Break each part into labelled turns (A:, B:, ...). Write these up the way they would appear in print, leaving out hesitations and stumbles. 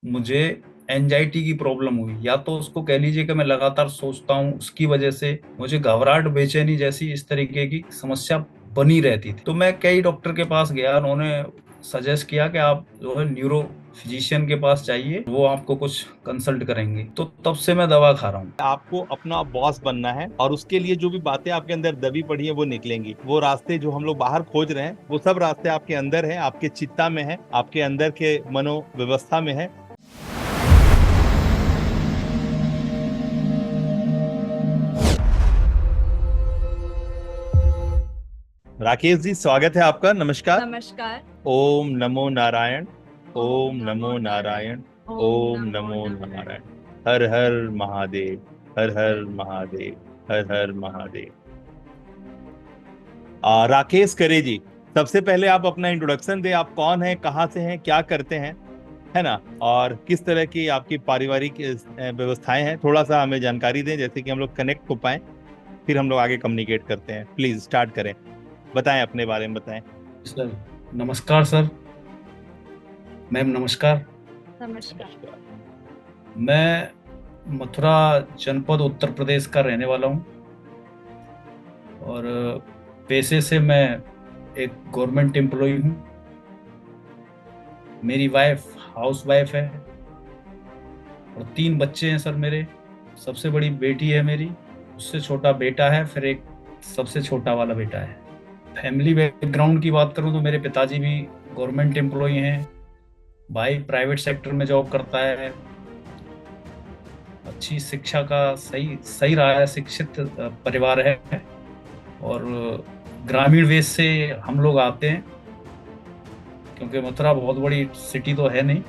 A: मुझे एंजाइटी की प्रॉब्लम हुई, या तो उसको कह लीजिए कि मैं लगातार सोचता हूँ, उसकी वजह से मुझे घबराहट, बेचैनी जैसी इस तरीके की समस्या बनी रहती थी। तो मैं कई डॉक्टर के पास गया, उन्होंने सजेस्ट किया कि आप जो है न्यूरो फिजिशियन के पास जाइए, वो आपको कुछ कंसल्ट करेंगे। तो तब से मैं दवा खा रहा हूँ।
B: आपको अपना बॉस बनना है और उसके लिए जो भी बातें आपके अंदर दबी पड़ी है वो निकलेंगी। वो रास्ते जो हम लोग बाहर खोज रहे हैं वो सब रास्ते आपके अंदर है, आपके चित्ता में है, आपके अंदर के मनोव्यवस्था में है। राकेश जी, स्वागत है आपका। नमस्कार।
C: नमस्कार।
B: ओम नमो नारायण।
C: ओम
B: ओम
C: नमो
B: नमो
C: नारायण।
B: नारायण।
C: ओम
B: ओम
C: नमो
B: नमो
C: नारायण।
B: नारायण। हर हर महादेव। हर हर महादेव। हर हर महादेव। राकेश करे जी, सबसे पहले आप अपना इंट्रोडक्शन दें। आप कौन हैं, कहाँ से हैं, क्या करते हैं, है ना, और किस तरह की आपकी पारिवारिक व्यवस्थाएं हैं, थोड़ा सा हमें जानकारी दें जैसे कि हम लोग कनेक्ट हो पाए। फिर हम लोग आगे कम्युनिकेट करते हैं। प्लीज स्टार्ट करें। बताएं, अपने बारे में बताएं।
A: सर नमस्कार सर। मैम नमस्कार।
C: नमस्कार।
B: नमस्कार।
A: मैं मथुरा जनपद उत्तर प्रदेश का रहने वाला हूँ, और पेशे से मैं एक गवर्नमेंट एम्प्लॉय हूँ। मेरी वाइफ हाउस वाइफ है, और 3 बच्चे हैं सर मेरे। सबसे बड़ी बेटी है मेरी, उससे छोटा बेटा है, फिर एक सबसे छोटा वाला बेटा है। फैमिली बैकग्राउंड की बात करूं तो मेरे पिताजी भी गवर्नमेंट एम्प्लॉय हैं, भाई प्राइवेट सेक्टर में जॉब करता है। अच्छी शिक्षा का सही सही रहा है, शिक्षित परिवार है। और ग्रामीण वेश से हम लोग आते हैं, क्योंकि मथुरा बहुत बड़ी सिटी तो है नहीं,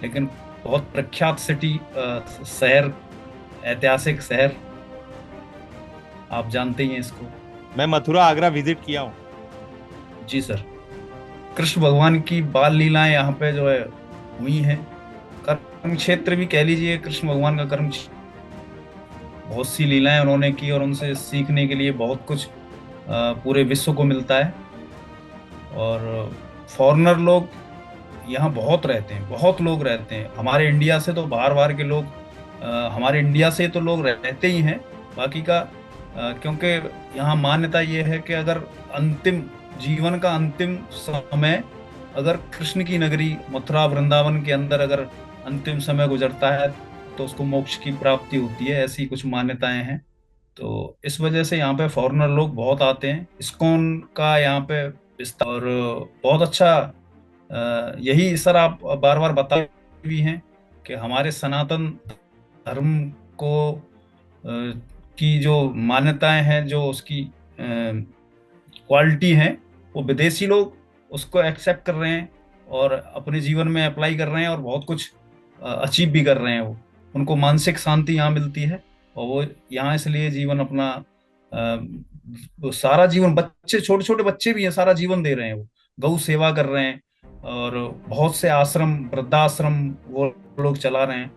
A: लेकिन बहुत प्रख्यात सिटी, शहर, ऐतिहासिक शहर, आप जानते ही हैं इसको।
B: मैं मथुरा आगरा विजिट किया हूँ।
A: जी सर। कृष्ण भगवान की बाल लीलाएं यहाँ पे जो है हुई हैं। कर्म क्षेत्र भी कह लीजिए, कृष्ण भगवान का कर्म क्षेत्र। बहुत सी लीलाएं उन्होंने की, और उनसे सीखने के लिए बहुत कुछ पूरे विश्व को मिलता है। और फॉरेनर लोग यहाँ बहुत रहते हैं, बहुत लोग रहते हैं। हमारे इंडिया से तो बाहर बाहर के लोग, हमारे इंडिया से तो लोग रहते ही हैं। बाकी का क्योंकि यहाँ मान्यता ये है कि अगर अंतिम जीवन का अंतिम समय अगर कृष्ण की नगरी मथुरा वृंदावन के अंदर अगर अंतिम समय गुजरता है, तो उसको मोक्ष की प्राप्ति होती है, ऐसी कुछ मान्यताएं हैं। तो इस वजह से यहाँ पे फॉरेनर लोग बहुत आते हैं। इस्कॉन का यहाँ पे विस्तार और बहुत अच्छा, यही सर आप बार बार बता भी हैं कि हमारे सनातन धर्म को की जो मान्यताएं हैं, जो उसकी क्वालिटी है, वो विदेशी लोग उसको एक्सेप्ट कर रहे हैं और अपने जीवन में अप्लाई कर रहे हैं, और बहुत कुछ अचीव भी कर रहे हैं। वो उनको मानसिक शांति यहाँ मिलती है, और वो यहाँ इसलिए जीवन अपना वो सारा जीवन, बच्चे छोटे छोटे बच्चे भी हैं, सारा जीवन दे रहे हैं। वो गौ सेवा कर रहे हैं, और बहुत से आश्रम, वृद्धाश्रम वो लोग चला रहे हैं।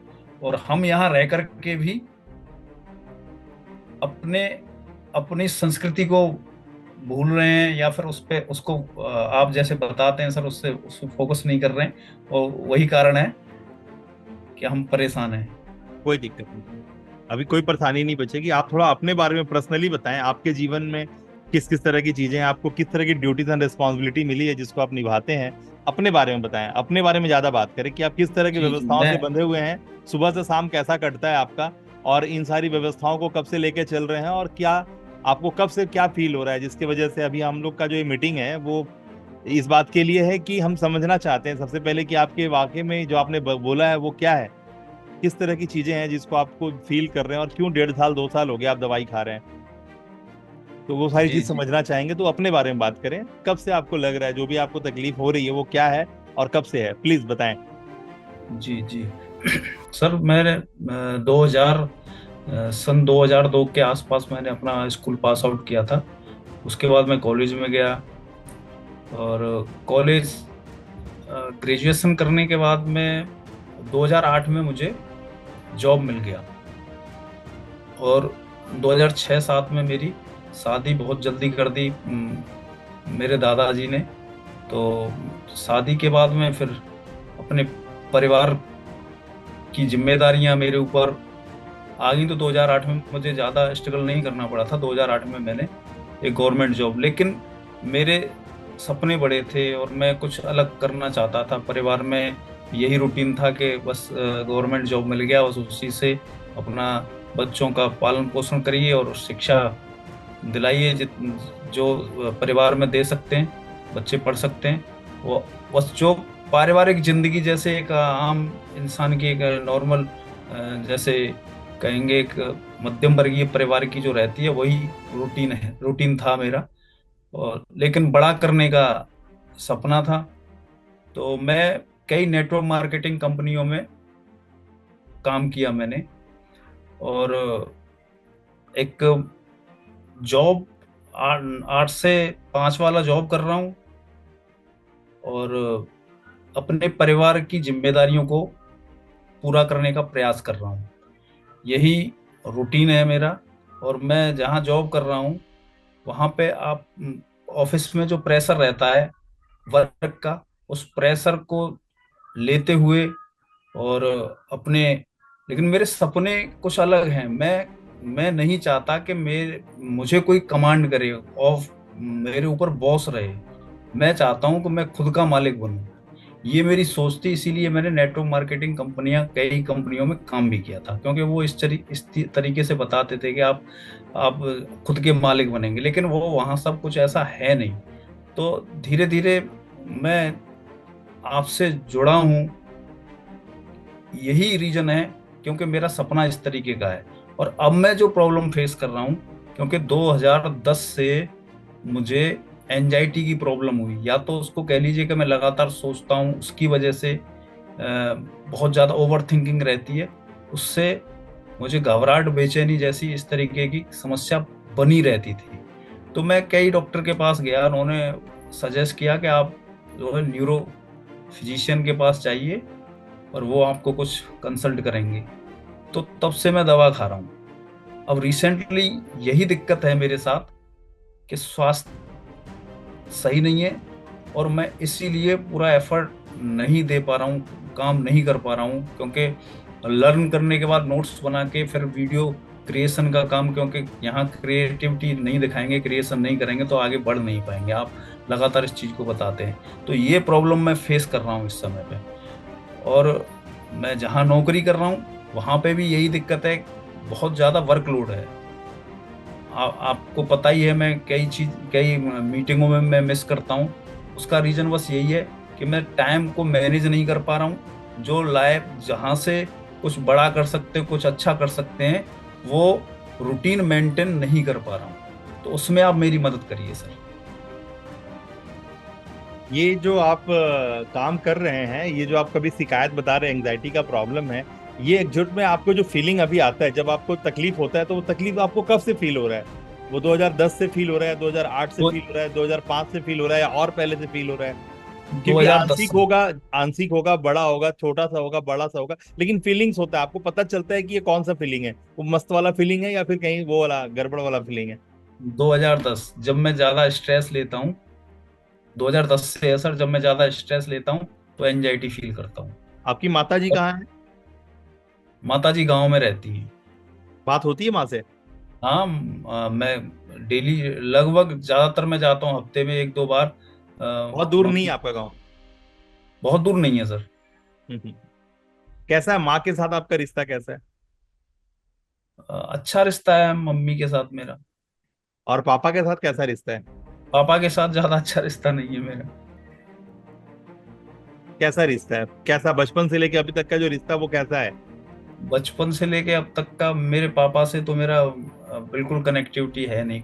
A: और हम यहाँ रह करके भी अपने अपनी संस्कृति को भूल रहे हैं, या फिर उस पे उसको आप जैसे बताते हैं सर, उससे उसको फोकस नहीं कर रहे हैं, और वही कारण है कि हम परेशान हैं।
B: कोई दिक्कत नहीं, अभी कोई परेशानी नहीं बचेगी। आप थोड़ा अपने बारे में पर्सनली बताएं। आपके जीवन में किस किस तरह की चीजें हैं, आपको किस तरह की ड्यूटीज एंड रिस्पॉन्सिबिलिटी मिली है जिसको आप निभाते हैं। अपने बारे में बताएं, अपने बारे में ज्यादा बात करें कि आप किस तरह की
A: जी जी।
B: व्यवस्थाओं
A: मैं
B: से बंधे हुए हैं। सुबह से शाम कैसा कटता है आपका, और इन सारी व्यवस्थाओं को कब से लेके चल रहे हैं, और क्या आपको कब से क्या फील हो रहा है जिसकी वजह से अभी हम लोग का जो ये मीटिंग है वो इस बात के लिए है कि हम समझना चाहते हैं सबसे पहले कि आपके वाकई में जो आपने बोला है वो क्या है, किस तरह की चीजें हैं जिसको आपको फील कर रहे हैं, और क्यों 1.5 साल 2 साल हो गया आप दवाई खा रहे हैं। तो वो सारी
A: जी
B: चीज
A: जी
B: समझना चाहेंगे। तो अपने बारे में बात करें, कब से आपको लग रहा है, जो भी आपको तकलीफ हो रही है वो क्या है और कब से है, प्लीज बताएं।
A: जी जी। सर मैंने 2000 सन 2002 के आसपास मैंने अपना स्कूल पास आउट किया था। उसके बाद मैं कॉलेज में गया, और कॉलेज ग्रेजुएशन करने के बाद में 2008 में मुझे जॉब मिल गया। और 2006-07 में मेरी शादी बहुत जल्दी कर दी मेरे दादाजी ने। तो शादी के बाद में फिर अपने परिवार की जिम्मेदारियां मेरे ऊपर आ गई। तो 2008 में मुझे ज़्यादा स्ट्रगल नहीं करना पड़ा था। 2008 में मैंने एक गवर्नमेंट जॉब, लेकिन मेरे सपने बड़े थे और मैं कुछ अलग करना चाहता था। परिवार में यही रूटीन था कि बस गवर्नमेंट जॉब मिल गया, बस उसी से अपना बच्चों का पालन पोषण करिए और शिक्षा दिलाइए जो परिवार में दे सकते हैं, बच्चे पढ़ सकते हैं। वो बस जो पारिवारिक जिंदगी जैसे एक आम इंसान की एक नॉर्मल, जैसे कहेंगे एक मध्यम वर्गीय परिवार की जो रहती है, वही रूटीन था मेरा। और लेकिन बड़ा करने का सपना था। तो मैं कई नेटवर्क मार्केटिंग कंपनियों में काम किया मैंने। और एक जॉब 8 से 5 वाला जॉब कर रहा हूँ, और अपने परिवार की जिम्मेदारियों को पूरा करने का प्रयास कर रहा हूँ। यही रूटीन है मेरा। और मैं जहाँ जॉब कर रहा हूँ वहाँ पे आप ऑफिस में जो प्रेशर रहता है वर्क का, उस प्रेशर को लेते हुए और अपने, लेकिन मेरे सपने कुछ अलग हैं। मैं नहीं चाहता कि मेरे मुझे कोई कमांड करे और मेरे ऊपर बॉस रहे। मैं चाहता हूं कि मैं खुद का मालिक बनूं। ये मेरी सोच थी, इसीलिए मैंने नेटवर्क मार्केटिंग कंपनियां कई कंपनियों में काम भी किया था, क्योंकि वो इस तरीके से बताते थे कि आप खुद के मालिक बनेंगे, लेकिन वो वहाँ सब कुछ ऐसा है नहीं। तो धीरे धीरे मैं आपसे जुड़ा हूँ, यही रीजन है, क्योंकि मेरा सपना इस तरीके का है। और अब मैं जो प्रॉब्लम फेस कर रहा हूँ, क्योंकि 2010 से मुझे एंजाइटी की प्रॉब्लम हुई, या तो उसको कह लीजिए कि मैं लगातार सोचता हूँ, उसकी वजह से बहुत ज़्यादा ओवर थिंकिंग रहती है, उससे मुझे घबराहट बेचैनी जैसी इस तरीके की समस्या बनी रहती थी। तो मैं कई डॉक्टर के पास गया, उन्होंने सजेस्ट किया कि आप जो है न्यूरो फिजिशियन के पास जाइए और वो आपको कुछ कंसल्ट करेंगे। तो तब से मैं दवा खा रहा हूँ। अब रिसेंटली यही दिक्कत है मेरे साथ कि स्वास्थ्य सही नहीं है, और मैं इसीलिए पूरा एफर्ट नहीं दे पा रहा हूँ, काम नहीं कर पा रहा हूँ, क्योंकि लर्न करने के बाद नोट्स बना के फिर वीडियो क्रिएशन का काम, क्योंकि यहाँ क्रिएटिविटी नहीं दिखाएंगे, क्रिएशन नहीं करेंगे तो आगे बढ़ नहीं पाएंगे। आप लगातार इस चीज़ को बताते हैं, तो ये प्रॉब्लम मैं फेस कर रहा हूँ इस समय पे। और मैं जहाँ नौकरी कर रहा हूँ वहाँ पे भी यही दिक्कत है, बहुत ज़्यादा वर्कलोड है। आपको पता ही है, मैं कई मीटिंगों में मैं मिस करता हूँ। उसका रीज़न बस यही है कि मैं टाइम को मैनेज नहीं कर पा रहा हूँ। जो लाइफ जहाँ से कुछ बड़ा कर सकते हैं, कुछ अच्छा कर सकते हैं, वो रूटीन मेंटेन नहीं कर पा रहा हूँ। तो उसमें आप मेरी मदद करिए सर।
B: ये जो आप काम कर रहे हैं, ये जो आप कभी शिकायत बता रहे हैं, एंग्जाइटी का प्रॉब्लम है, ये एक्चुअल में आपको जो फीलिंग अभी आता है, जब आपको तकलीफ होता है, तो वो तकलीफ आपको कब से फील हो रहा है? वो 2010 से फील हो रहा है, 2008 से
A: तो
B: फील हो रहा है, 2005 से फील हो रहा है, या और पहले से फील हो रहा है? क्योंकि
A: 2010
B: आंशिक होगा, आंशिक होगा, बड़ा होगा, छोटा सा होगा, बड़ा सा होगा, लेकिन फीलिंग्स होता है, आपको पता चलता है कि ये कौन सा फीलिंग है, वो मस्त वाला फीलिंग है या फिर कहीं वो वाला गड़बड़ वाला फीलिंग है?
A: 2010 जब मैं ज्यादा स्ट्रेस लेता हूँ, 2010 से है सर, जब मैं ज्यादा स्ट्रेस लेता हूँ तो एंजाइटी फील करता हूँ।
B: आपकी माता जी
A: और
B: कहाँ है?
A: माता जी गाँव में रहती है।
B: बात होती है माँ से?
A: हाँ, मैं डेली लगभग ज्यादातर मैं जाता हूँ, हफ्ते में 1-2 बार।
B: बहुत दूर नहीं
A: मम्मी,
B: है आपका गाँव?
A: बहुत दूर नहीं है सर।
B: हम्म। कैसा है माँ के साथ आपका रिश्ता, कैसा है?
A: अच्छा रिश्ता है मम्मी के साथ मेरा।
B: और पापा के साथ कैसा रिश्ता है?
A: पापा के साथ ज्यादा अच्छा रिश्ता नहीं है मेरा।
B: कैसा रिश्ता है, कैसा बचपन से लेके अभी तक का जो रिश्ता वो कैसा है?
A: बचपन से लेके अब तक का मेरे पापा से तो मेरा बिल्कुल कनेक्टिविटी है नहीं,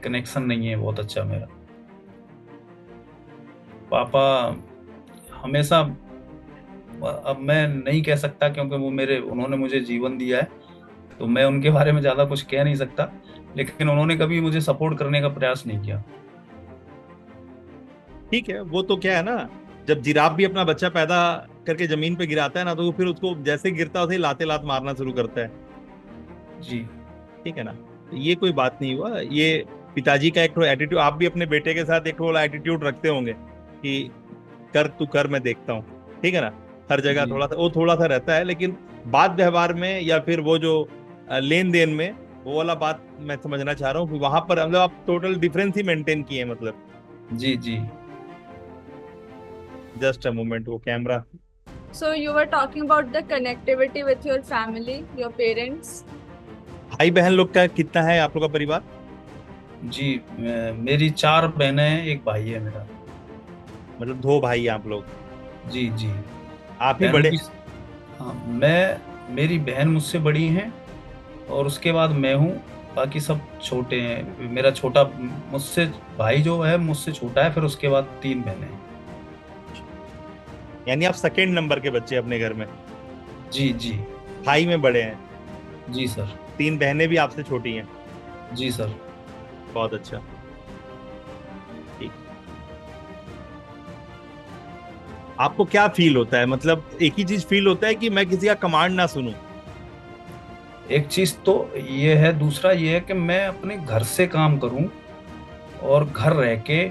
A: कनेक्शन नहीं है बहुत अच्छा मेरा। पापा हमेशा, अब मैं नहीं कह सकता क्योंकि वो मेरे उन्होंने मुझे जीवन दिया है, तो मैं उनके बारे में ज्यादा कुछ कह नहीं सकता, लेकिन उन्होंने कभी मुझे सपोर्ट करने का प्रयास नहीं किया।
B: ठीक है, वो तो क्या है ना, जब जिराफ भी अपना बच्चा पैदा करके जमीन पे गिराता है ना, तो वो फिर उसको जैसे गिरता है उसे लाते लात मारना शुरू करता है।
A: जी।
B: ठीक है ना, तो ये कोई बात नहीं हुआ, ये पिताजी का एक ठो एटीट्यूड, आप भी अपने बेटे के साथ एक ठो एटीट्यूड रखते होंगे कि कर तू कर, मैं देखता हूँ। ठीक है ना? हर जगह
A: जी
B: थोड़ा सा रहता है, लेकिन बात व्यवहार में या फिर वो जो लेन देन में, वो वाला बात मैं समझना चाह रहा हूँ कि वहां पर मतलब आप टोटल डिफरेंस ही मेंटेन किए हैं मतलब।
A: जी जी।
B: जस्ट अ मोमेंट, वो camera.
C: So you were talking about the connectivity with your family, your parents.
B: भाई बहन लोग का कितना है आप लोग का परिवार?
A: जी मेरी 4 बहनें हैं, एक भाई है मेरा।
B: मतलब दो भाई हैं आप लोग?
A: जी जी।
B: आप ही
A: बहनों
B: बड़े?
A: की, हाँ मेरी बहन मुझसे बड़ी हैं, और उसके बाद मैं हूँ। बाकी सब छोटे हैं। मेरा छोटा मुझसे भाई जो है मुझसे छोटा है, फिर उसके बाद 3 बहनें हैं।
B: यानी आप सेकेंड नंबर के बच्चे अपने घर में?
A: जी जी।
B: भाई में बड़े हैं?
A: जी सर।
B: तीन बहनें भी आपसे छोटी हैं?
A: जी सर।
B: बहुत अच्छा। ठीक। आपको क्या फील होता है, मतलब एक ही चीज फील होता है कि मैं किसी का कमांड ना सुनूं?
A: एक चीज तो ये है, दूसरा ये है कि मैं अपने घर से काम करूं, और घर रह के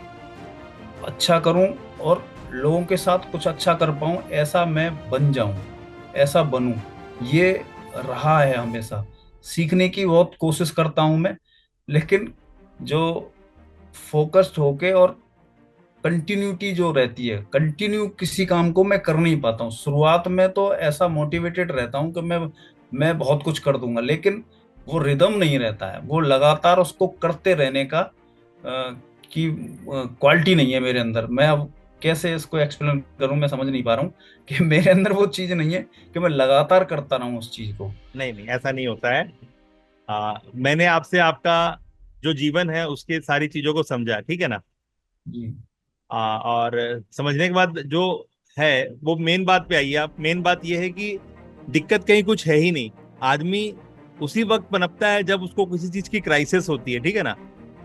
A: अच्छा करूं, और लोगों के साथ कुछ अच्छा कर पाऊं, ऐसा मैं बन जाऊं, ऐसा बनूं। ये रहा है हमेशा। सीखने की बहुत कोशिश करता हूं मैं, लेकिन जो फोकस्ड होके और कंटिन्यूटी जो रहती है, कंटिन्यू किसी काम को मैं कर नहीं पाता हूँ। शुरुआत में तो ऐसा मोटिवेटेड रहता हूँ कि मैं बहुत कुछ कर दूंगा, लेकिन वो रिदम नहीं रहता है, वो लगातार उसको करते रहने का की क्वालिटी नहीं है मेरे अंदर। मैं अब कैसे इसको एक्सप्लेन करूं, मैं समझ नहीं पा रहा हूँ कि मेरे अंदर वो चीज नहीं है कि मैं लगातार करता रहूं उस चीज को।
B: नहीं नहीं, ऐसा नहीं होता है। मैंने आपसे आपका जो जीवन है उसके सारी चीजों को समझा, ठीक है ना?
A: जी
B: और समझने के बाद जो है वो मेन बात पे आइए आप। मेन बात ये है कि दिक्कत कहीं कुछ है ही नहीं। आदमी उसी वक्त पनपता है जब उसको किसी चीज की क्राइसिस होती है, ठीक है ना?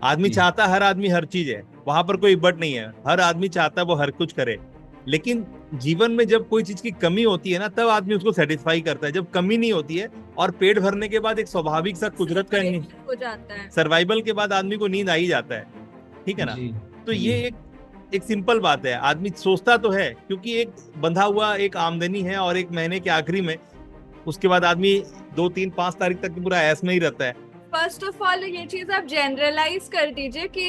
B: आदमी
A: जी
B: चाहता है, हर आदमी हर चीज है, वहां पर कोई बट नहीं है, हर आदमी चाहता है वो हर कुछ करे। लेकिन जीवन में जब कोई चीज की कमी होती है ना, तब आदमी उसको सेटिस्फाई करता है। जब कमी नहीं होती है और पेट भरने के बाद एक स्वाभाविक सा कुदरत का
C: हो जाता है।
B: सर्वाइवल के बाद आदमी को नींद आ ही जाता है, ठीक है ना?
A: जी
B: तो
A: जी
B: ये एक एक सिंपल बात है। आदमी सोचता तो है, क्योंकि एक बंधा हुआ एक आमदनी है, और एक महीने के आखिरी में उसके बाद आदमी 2 3 5 तारीख तक पूरा ऐस में ही रहता है।
C: फर्स्ट ऑफ ऑल ये चीज आप जनरलाइज कर दीजिए कि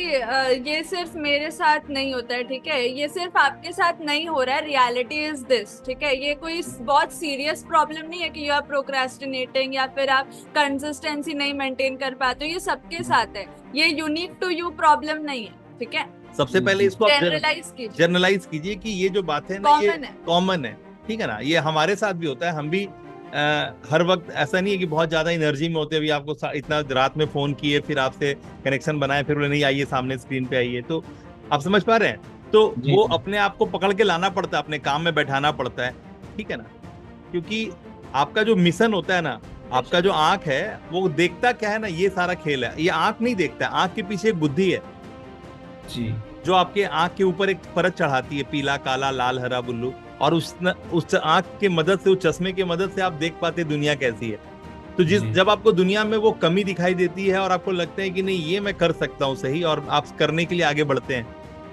C: ये सिर्फ मेरे साथ नहीं होता है, ठीक है? ये सिर्फ आपके साथ नहीं हो रहा है, रियलिटी इज दिस, ठीक है? ये कोई बहुत सीरियस प्रॉब्लम नहीं है कि यू आर प्रोक्रेस्टिनेटिंग या फिर आप कंसिस्टेंसी नहीं मेंटेन कर पाते हो। ये सबके साथ है, ये यूनिक टू यू प्रॉब्लम नहीं है, ठीक है?
B: सबसे पहले इसको आप
C: जनरलाइज कीजिए,
B: जनरलाइज कीजिए कि ये जो बात है ना, ये
C: कॉमन है।
B: कॉमन है, ठीक है ना? ये हमारे साथ भी होता है। हम भी हर वक्त ऐसा नहीं है कि बहुत ज्यादा एनर्जी में होते हैं। अभी आपको इतना रात में फोन किए, फिर आपसे कनेक्शन बनाए, फिर बोले नहीं आइए सामने स्क्रीन पे आइए, तो आप समझ पा रहे हैं? तो
A: जी
B: वो
A: जी
B: अपने आप को पकड़ के लाना पड़ता है, अपने काम में बैठाना पड़ता है, ठीक है ना? क्योंकि आपका जो मिशन होता है ना, आपका जो आंख है वो देखता क्या है ना, ये सारा खेल है। ये आंख नहीं देखता, आंख के पीछे एक बुद्धि है
A: जी
B: जो आपके आंख के ऊपर एक परत चढ़ाती है, पीला काला लाल हरा बुल्लू। और उस आंख के मदद से, उस चश्मे के मदद से आप देख पाते हैं दुनिया कैसी है। तो
A: जी
B: जब आपको दुनिया में वो कमी दिखाई देती है और आपको लगता है कि नहीं ये मैं कर सकता हूँ सही, और आप करने के लिए आगे बढ़ते हैं।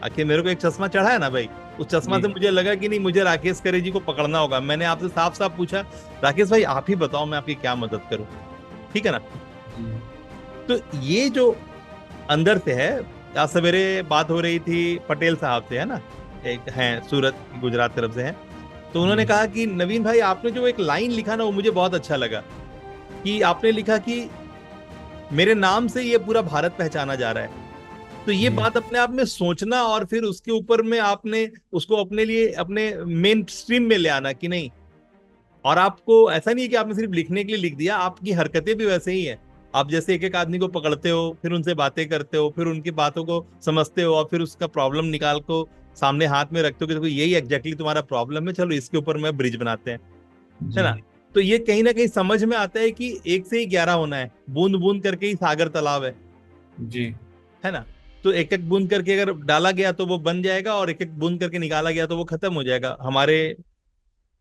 B: आखिर मेरे को एक चश्मा चढ़ा है ना भाई, उस चश्मा
A: जी
B: से मुझे लगा कि नहीं, मुझे राकेश करे जी को पकड़ना होगा। मैंने आपसे साफ साफ पूछा, राकेश भाई आप ही बताओ मैं आपकी क्या मदद करूं, ठीक है ना?
A: जी
B: तो ये जो अंदर से है। आज सवेरे बात हो रही थी पटेल साहब से, है ना, एक हैं सूरत गुजरात तरफ से हैं। तो उन्होंने
A: जी
B: कहा कि नवीन भाई आपने जो एक लाइन लिखा ना, वो मुझे बहुत अच्छा लगा। कि आपने लिखा कि मेरे नाम से ये पूरा भारत पहचाना जा रहा है। तो ये
A: जी
B: बात अपने आप में सोचना, और फिर उसके ऊपर में आपने उसको अपने लिए अपने मेन स्ट्रीम में ले आना कि नहीं। और आपको ऐसा नहीं है कि आपने सिर्फ लिखने के लिए लिख दिया, आपकी हरकतें भी वैसे ही है। आप जैसे एक एक आदमी को पकड़ते हो, फिर उनसे बातें करते हो, फिर उनकी बातों को समझते हो, और फिर उसका प्रॉब्लम निकाल को सामने हाथ में रखते हो कि देखो यही एग्जैक्टली तुम्हारा प्रॉब्लम है, चलो इसके ऊपर में ब्रिज बनाते हैं, है
A: जी
B: ना? तो ये कहीं ना कहीं समझ में आता है कि एक से ही 11 होना है, बूंद बूंद करके ही सागर तालाब
A: जी
B: है ना? तो एक एक बूंद करके अगर डाला गया तो वो बन जाएगा, और एक एक बूंद करके निकाला गया तो वो खत्म हो जाएगा। हमारे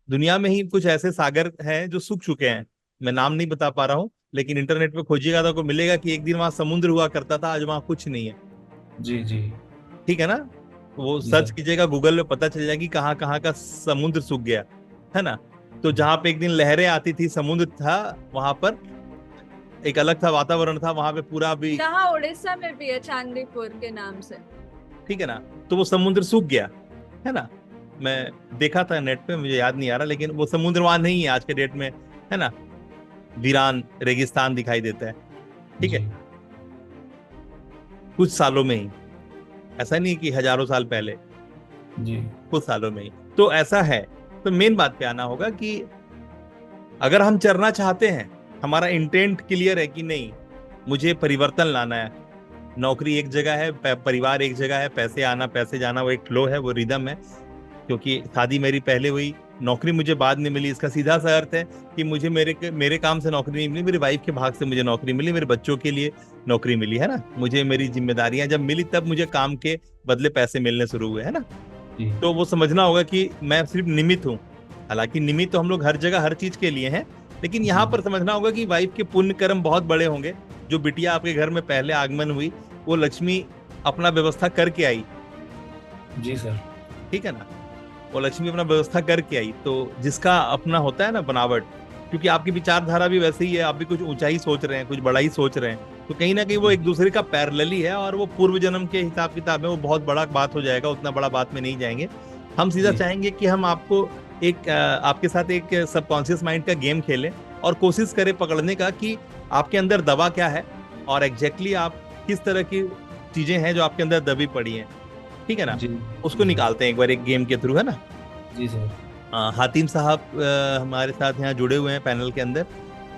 B: दुनिया में ही कुछ ऐसे सागर हैं जो सूख चुके हैं। मैं नाम नहीं बता पा रहा हूँ, लेकिन इंटरनेट पे खोजिएगा तो आपको मिलेगा कि एक दिन वहां समुद्र हुआ करता था, आज वहां कुछ नहीं है,
A: जी जी
B: ठीक है ना? वो
A: जी
B: सर्च
A: सर।
B: कीजिएगा गूगल में, पता चल जाएगी कहाँ कहाँ का समुद्र सूख गया। है ना। तो जहाँ पे एक दिन लहरें आती थी, समुद्र था वहां पर, एक अलग था वातावरण था वहां पे पूरा भी,
C: यहाँ उड़ीसा में भी है चांदीपुर के नाम से।
B: ठीक है ना। तो वो समुद्र सूख गया, है ना। मैं देखा था नेट पे, मुझे याद नहीं आ रहा, लेकिन वो समुद्र वहां नहीं है आज के डेट में, है ना। वीरान रेगिस्तान दिखाई देता है, ठीक है,
A: जी
B: कुछ सालों में ही। ऐसा नहीं कि हजारों साल पहले,
A: जी
B: कुछ सालों में ही। तो ऐसा है। तो मेन बात पे आना होगा कि अगर हम चलना चाहते हैं, हमारा इंटेंट क्लियर है कि नहीं, मुझे परिवर्तन लाना है। नौकरी एक जगह है, परिवार एक जगह है, पैसे आना पैसे जाना, वो एक फ्लो है, वो रिदम है। क्योंकि शादी मेरी पहले हुई, नौकरी मुझे बाद में मिली। इसका सीधा सा अर्थ है कि मुझे मेरे काम से नौकरी नहीं मिली, मेरी वाइफ के भाग से मुझे नौकरी मिली, मेरे बच्चों के लिए नौकरी मिली, है ना। मुझे मेरी जिम्मेदारियां जब मिली तब मुझे काम के बदले पैसे मिलने शुरू हुए, है ना।
A: जी
B: तो वो समझना होगा कि मैं सिर्फ निमित्त हूँ। हालांकि निमित्त तो हम लोग हर जगह हर चीज के लिए हैं, लेकिन यहाँ
A: जी
B: पर समझना होगा कि वाइफ के पुण्य कर्म बहुत बड़े होंगे। जो बिटिया आपके घर में पहले आगमन हुई, वो लक्ष्मी अपना व्यवस्था करके आई,
A: जी सर।
B: ठीक है ना। वो लक्ष्मी अपना व्यवस्था करके आई। तो जिसका अपना होता है ना बनावट, क्योंकि आपकी विचारधारा भी वैसे ही है, आप भी कुछ ऊंचाई सोच रहे हैं, कुछ बड़ा ही सोच रहे हैं, तो कहीं ना कहीं वो एक दूसरे का पैरेलली है, और वो पूर्व जन्म के हिसाब किताब में वो बहुत बड़ा बात हो जाएगा। उतना बड़ा बात में नहीं जाएंगे हम, सीधा
A: जी
B: चाहेंगे कि हम आपको एक आपके साथ एक सबकॉन्शियस माइंड का गेम खेलें और कोशिश करें पकड़ने का कि आपके अंदर दबा क्या है, और एग्जैक्टली आप किस तरह की चीजें हैं जो आपके अंदर दबी पड़ी हैं, ठीक है ना।
A: जी
B: उसको निकालते हैं एक बार एक गेम के थ्रू, है ना।
A: जी सर।
B: हातिम साहब हमारे साथ यहाँ जुड़े हुए हैं पैनल के अंदर।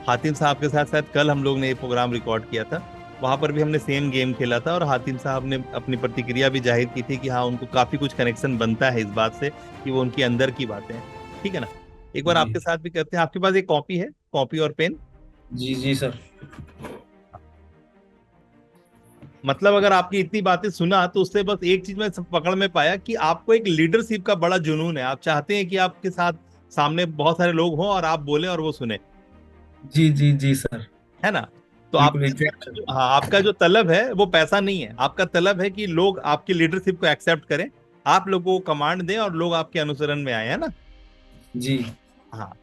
B: हातिम साहब के साथ साथ कल हम लोग ने ये प्रोग्राम रिकॉर्ड किया था, वहां पर भी हमने सेम गेम खेला था, और हातिम साहब ने अपनी प्रतिक्रिया भी जाहिर की थी कि हाँ, उनको काफी कुछ कनेक्शन बनता है इस बात से कि वो उनके अंदर की बातें हैं, ठीक है ना। एक बार
A: जी
B: आपके साथ भी करते हैं। आपके पास एक कॉपी है, कॉपी और पेन।
A: जी जी सर।
B: मतलब अगर आपकी इतनी बातें सुना तो उससे बस एक चीज मैं पकड़ में पाया कि आपको एक लीडरशिप का बड़ा जुनून है। आप चाहते हैं कि आपके साथ सामने बहुत सारे लोग हों और आप बोले और वो सुने,
A: जी जी जी सर।
B: है ना। तो
A: बिल्कुल
B: आपके
A: एग्जैक्ट
B: अंदर
A: सर।
B: हाँ, आपका जो तलब है वो पैसा नहीं है, आपका तलब है कि लोग आपकी लीडरशिप को एक्सेप्ट करें, आप लोगों को कमांड दें और लोग आपके अनुसरण में आए, है ना।
A: जी
B: हाँ,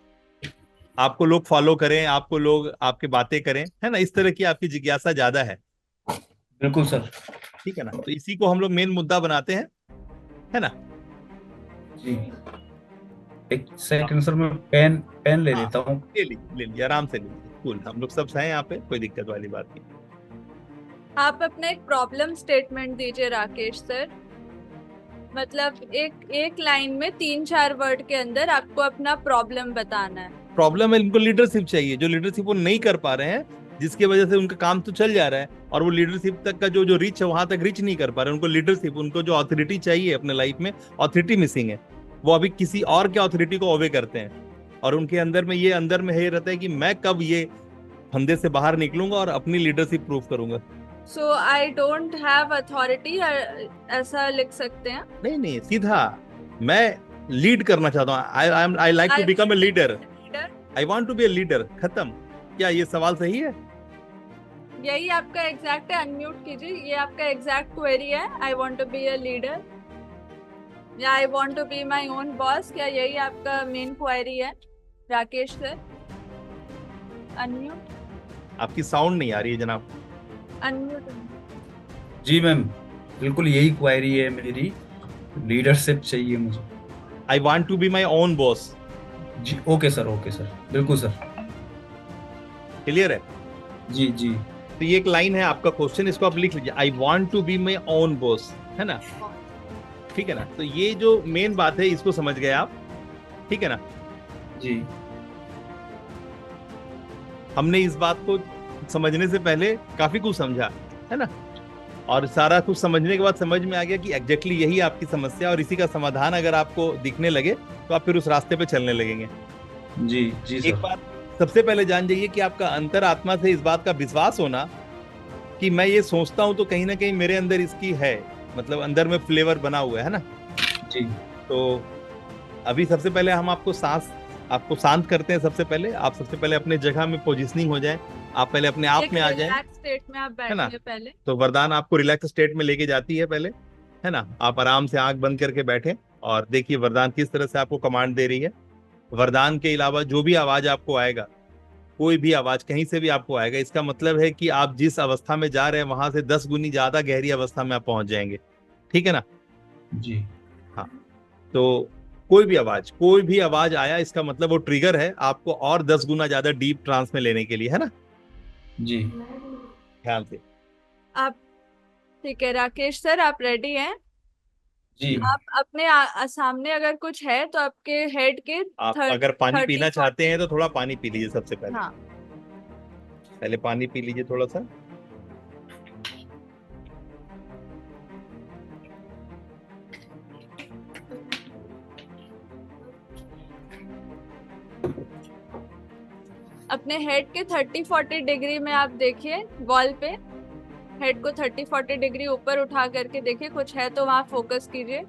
B: आपको लोग फॉलो करें, आपको लोग आपके बातें करें, है ना। इस तरह की आपकी जिज्ञासा ज्यादा है,
A: बिल्कुल सर।
B: ठीक है ना। तो इसी को हम लोग मेन मुद्दा बनाते हैं, है ना।
A: जी एक सेकंड सर, मैं पेन पेन ले
B: हाँ,
A: लेता हूँ।
B: ले लीजिए आराम से ले लीजिए, कूल, हम लोग सब हैं यहाँ पे, कोई दिक्कत वाली बात नहीं।
C: आप अपना एक प्रॉब्लम स्टेटमेंट दीजिए राकेश सर। मतलब एक एक लाइन में 3-4 वर्ड के अंदर आपको अपना प्रॉब्लम बताना है।
B: प्रॉब्लम है, इनको लीडरशिप चाहिए, जो लीडरशिप वो नहीं कर पा रहे हैं, जिसकी वजह से उनका काम तो चल जा रहा है, और वो लीडरशिप तक का जो जो रीच है वहां तक रीच नहीं कर पा रहे। उनको लीडरशिप, उनको जो अथॉरिटी चाहिए अपने लाइफ में, अथॉरिटी मिसिंग है। वो अभी किसी और के अथॉरिटी को ओबे करते हैं, और उनके अंदर में ये रहता है कि मैं कब ये फंदे से बाहर निकलूंगा और अपनी लीडरशिप प्रूव करूंगा।
C: सो आई डोंट हैव अथॉरिटी, ऐसा लिख सकते हैं।
B: नहीं नहीं, सीधा मैं लीड करना चाहता हूँ, I like to become a leader, I want to be a leader, खत्म। क्या ये सवाल सही है?
C: यही आपका एग्जैक्ट है, अनम्यूट कीजिए। ये आपका एग्जैक्ट क्वेरी है, I want to be a leader या I want to be my own boss. क्या यही आपका मेन क्वेरी है राकेश सर? अनम्यूट,
B: आपकी साउंड नहीं आ रही है जनाब।
C: अनम्यूट।
A: जी मैम, बिल्कुल यही क्वायरी है मेरी। लीडरशिप चाहिए मुझे।
B: I want to be my own boss.
A: जी ओके सर, बिल्कुल सर।
B: क्लियर है?
A: जी जी
B: तो ये एक लाइन है आपका क्वेश्चन, इसको आप लिख लीजिए, I want to be my own boss, है ना। ठीक है ना। तो ये जो मेन बात है इसको समझ गए आप, ठीक है ना।
A: जी
B: हमने इस बात को समझने से पहले काफी कुछ समझा, है ना, और सारा कुछ समझने के बाद समझ में आ गया कि एग्जैक्टली यही आपकी समस्या, और इसी का समाधान अगर आपको दिखने लगे तो आप फिर उस रास्ते पे चलने लगेंगे।
A: जी जी
B: एक
A: सर।
B: बात सबसे पहले जान जाइए कि आपका अंतरात्मा से इस बात का विश्वास होना कि मैं ये सोचता हूं तो कहीं ना कहीं मेरे अंदर इसकी है, मतलब अंदर में फ्लेवर बना हुआ है ना।
A: जी
B: तो अभी सबसे पहले हम आपको शांत करते हैं। सबसे पहले आप सबसे पहले अपने जगह में पोजिशनिंग हो जाए, आप पहले अपने आप
C: एक
B: में आ जाए,
C: रिलैक्स स्टेट में आप
B: है ना।
C: बैठिए पहले।
B: तो वरदान आपको रिलैक्स स्टेट में लेके जाती है पहले, है ना। आप आराम से आंख बंद करके बैठे और देखिए वरदान किस तरह से आपको कमांड दे रही है। वरदान के अलावा जो भी आवाज आपको आएगा, कोई भी आवाज कहीं से भी आपको आएगा, इसका मतलब है कि आप जिस अवस्था में जा रहे हैं वहां से 10 गुनी ज्यादा गहरी अवस्था में आप पहुंच जाएंगे। ठीक है ना?
A: जी।
B: हाँ। तो कोई भी आवाज आया, इसका मतलब वो ट्रिगर है आपको और 10 गुना ज्यादा डीप ट्रांस में लेने के लिए, है ना?
A: जी।
B: ध्यान से।
C: आप ठीक है राकेश सर, आप रेडी हैं?
A: जी।
C: आप अपने सामने अगर कुछ है तो आपके हेड के
B: आप अगर पानी
C: 30
B: पीना चाहते
C: 40।
B: हैं तो थोड़ा पानी पी लीजिए सबसे पहले।
C: हाँ।
B: पहले पानी पी लीजिए थोड़ा सा।
C: अपने हेड के 30-40 डिग्री में आप देखिए वॉल पे, हेड को 30-40 डिग्री ऊपर उठा करके देखिए, कुछ है तो वहां फोकस कीजिए।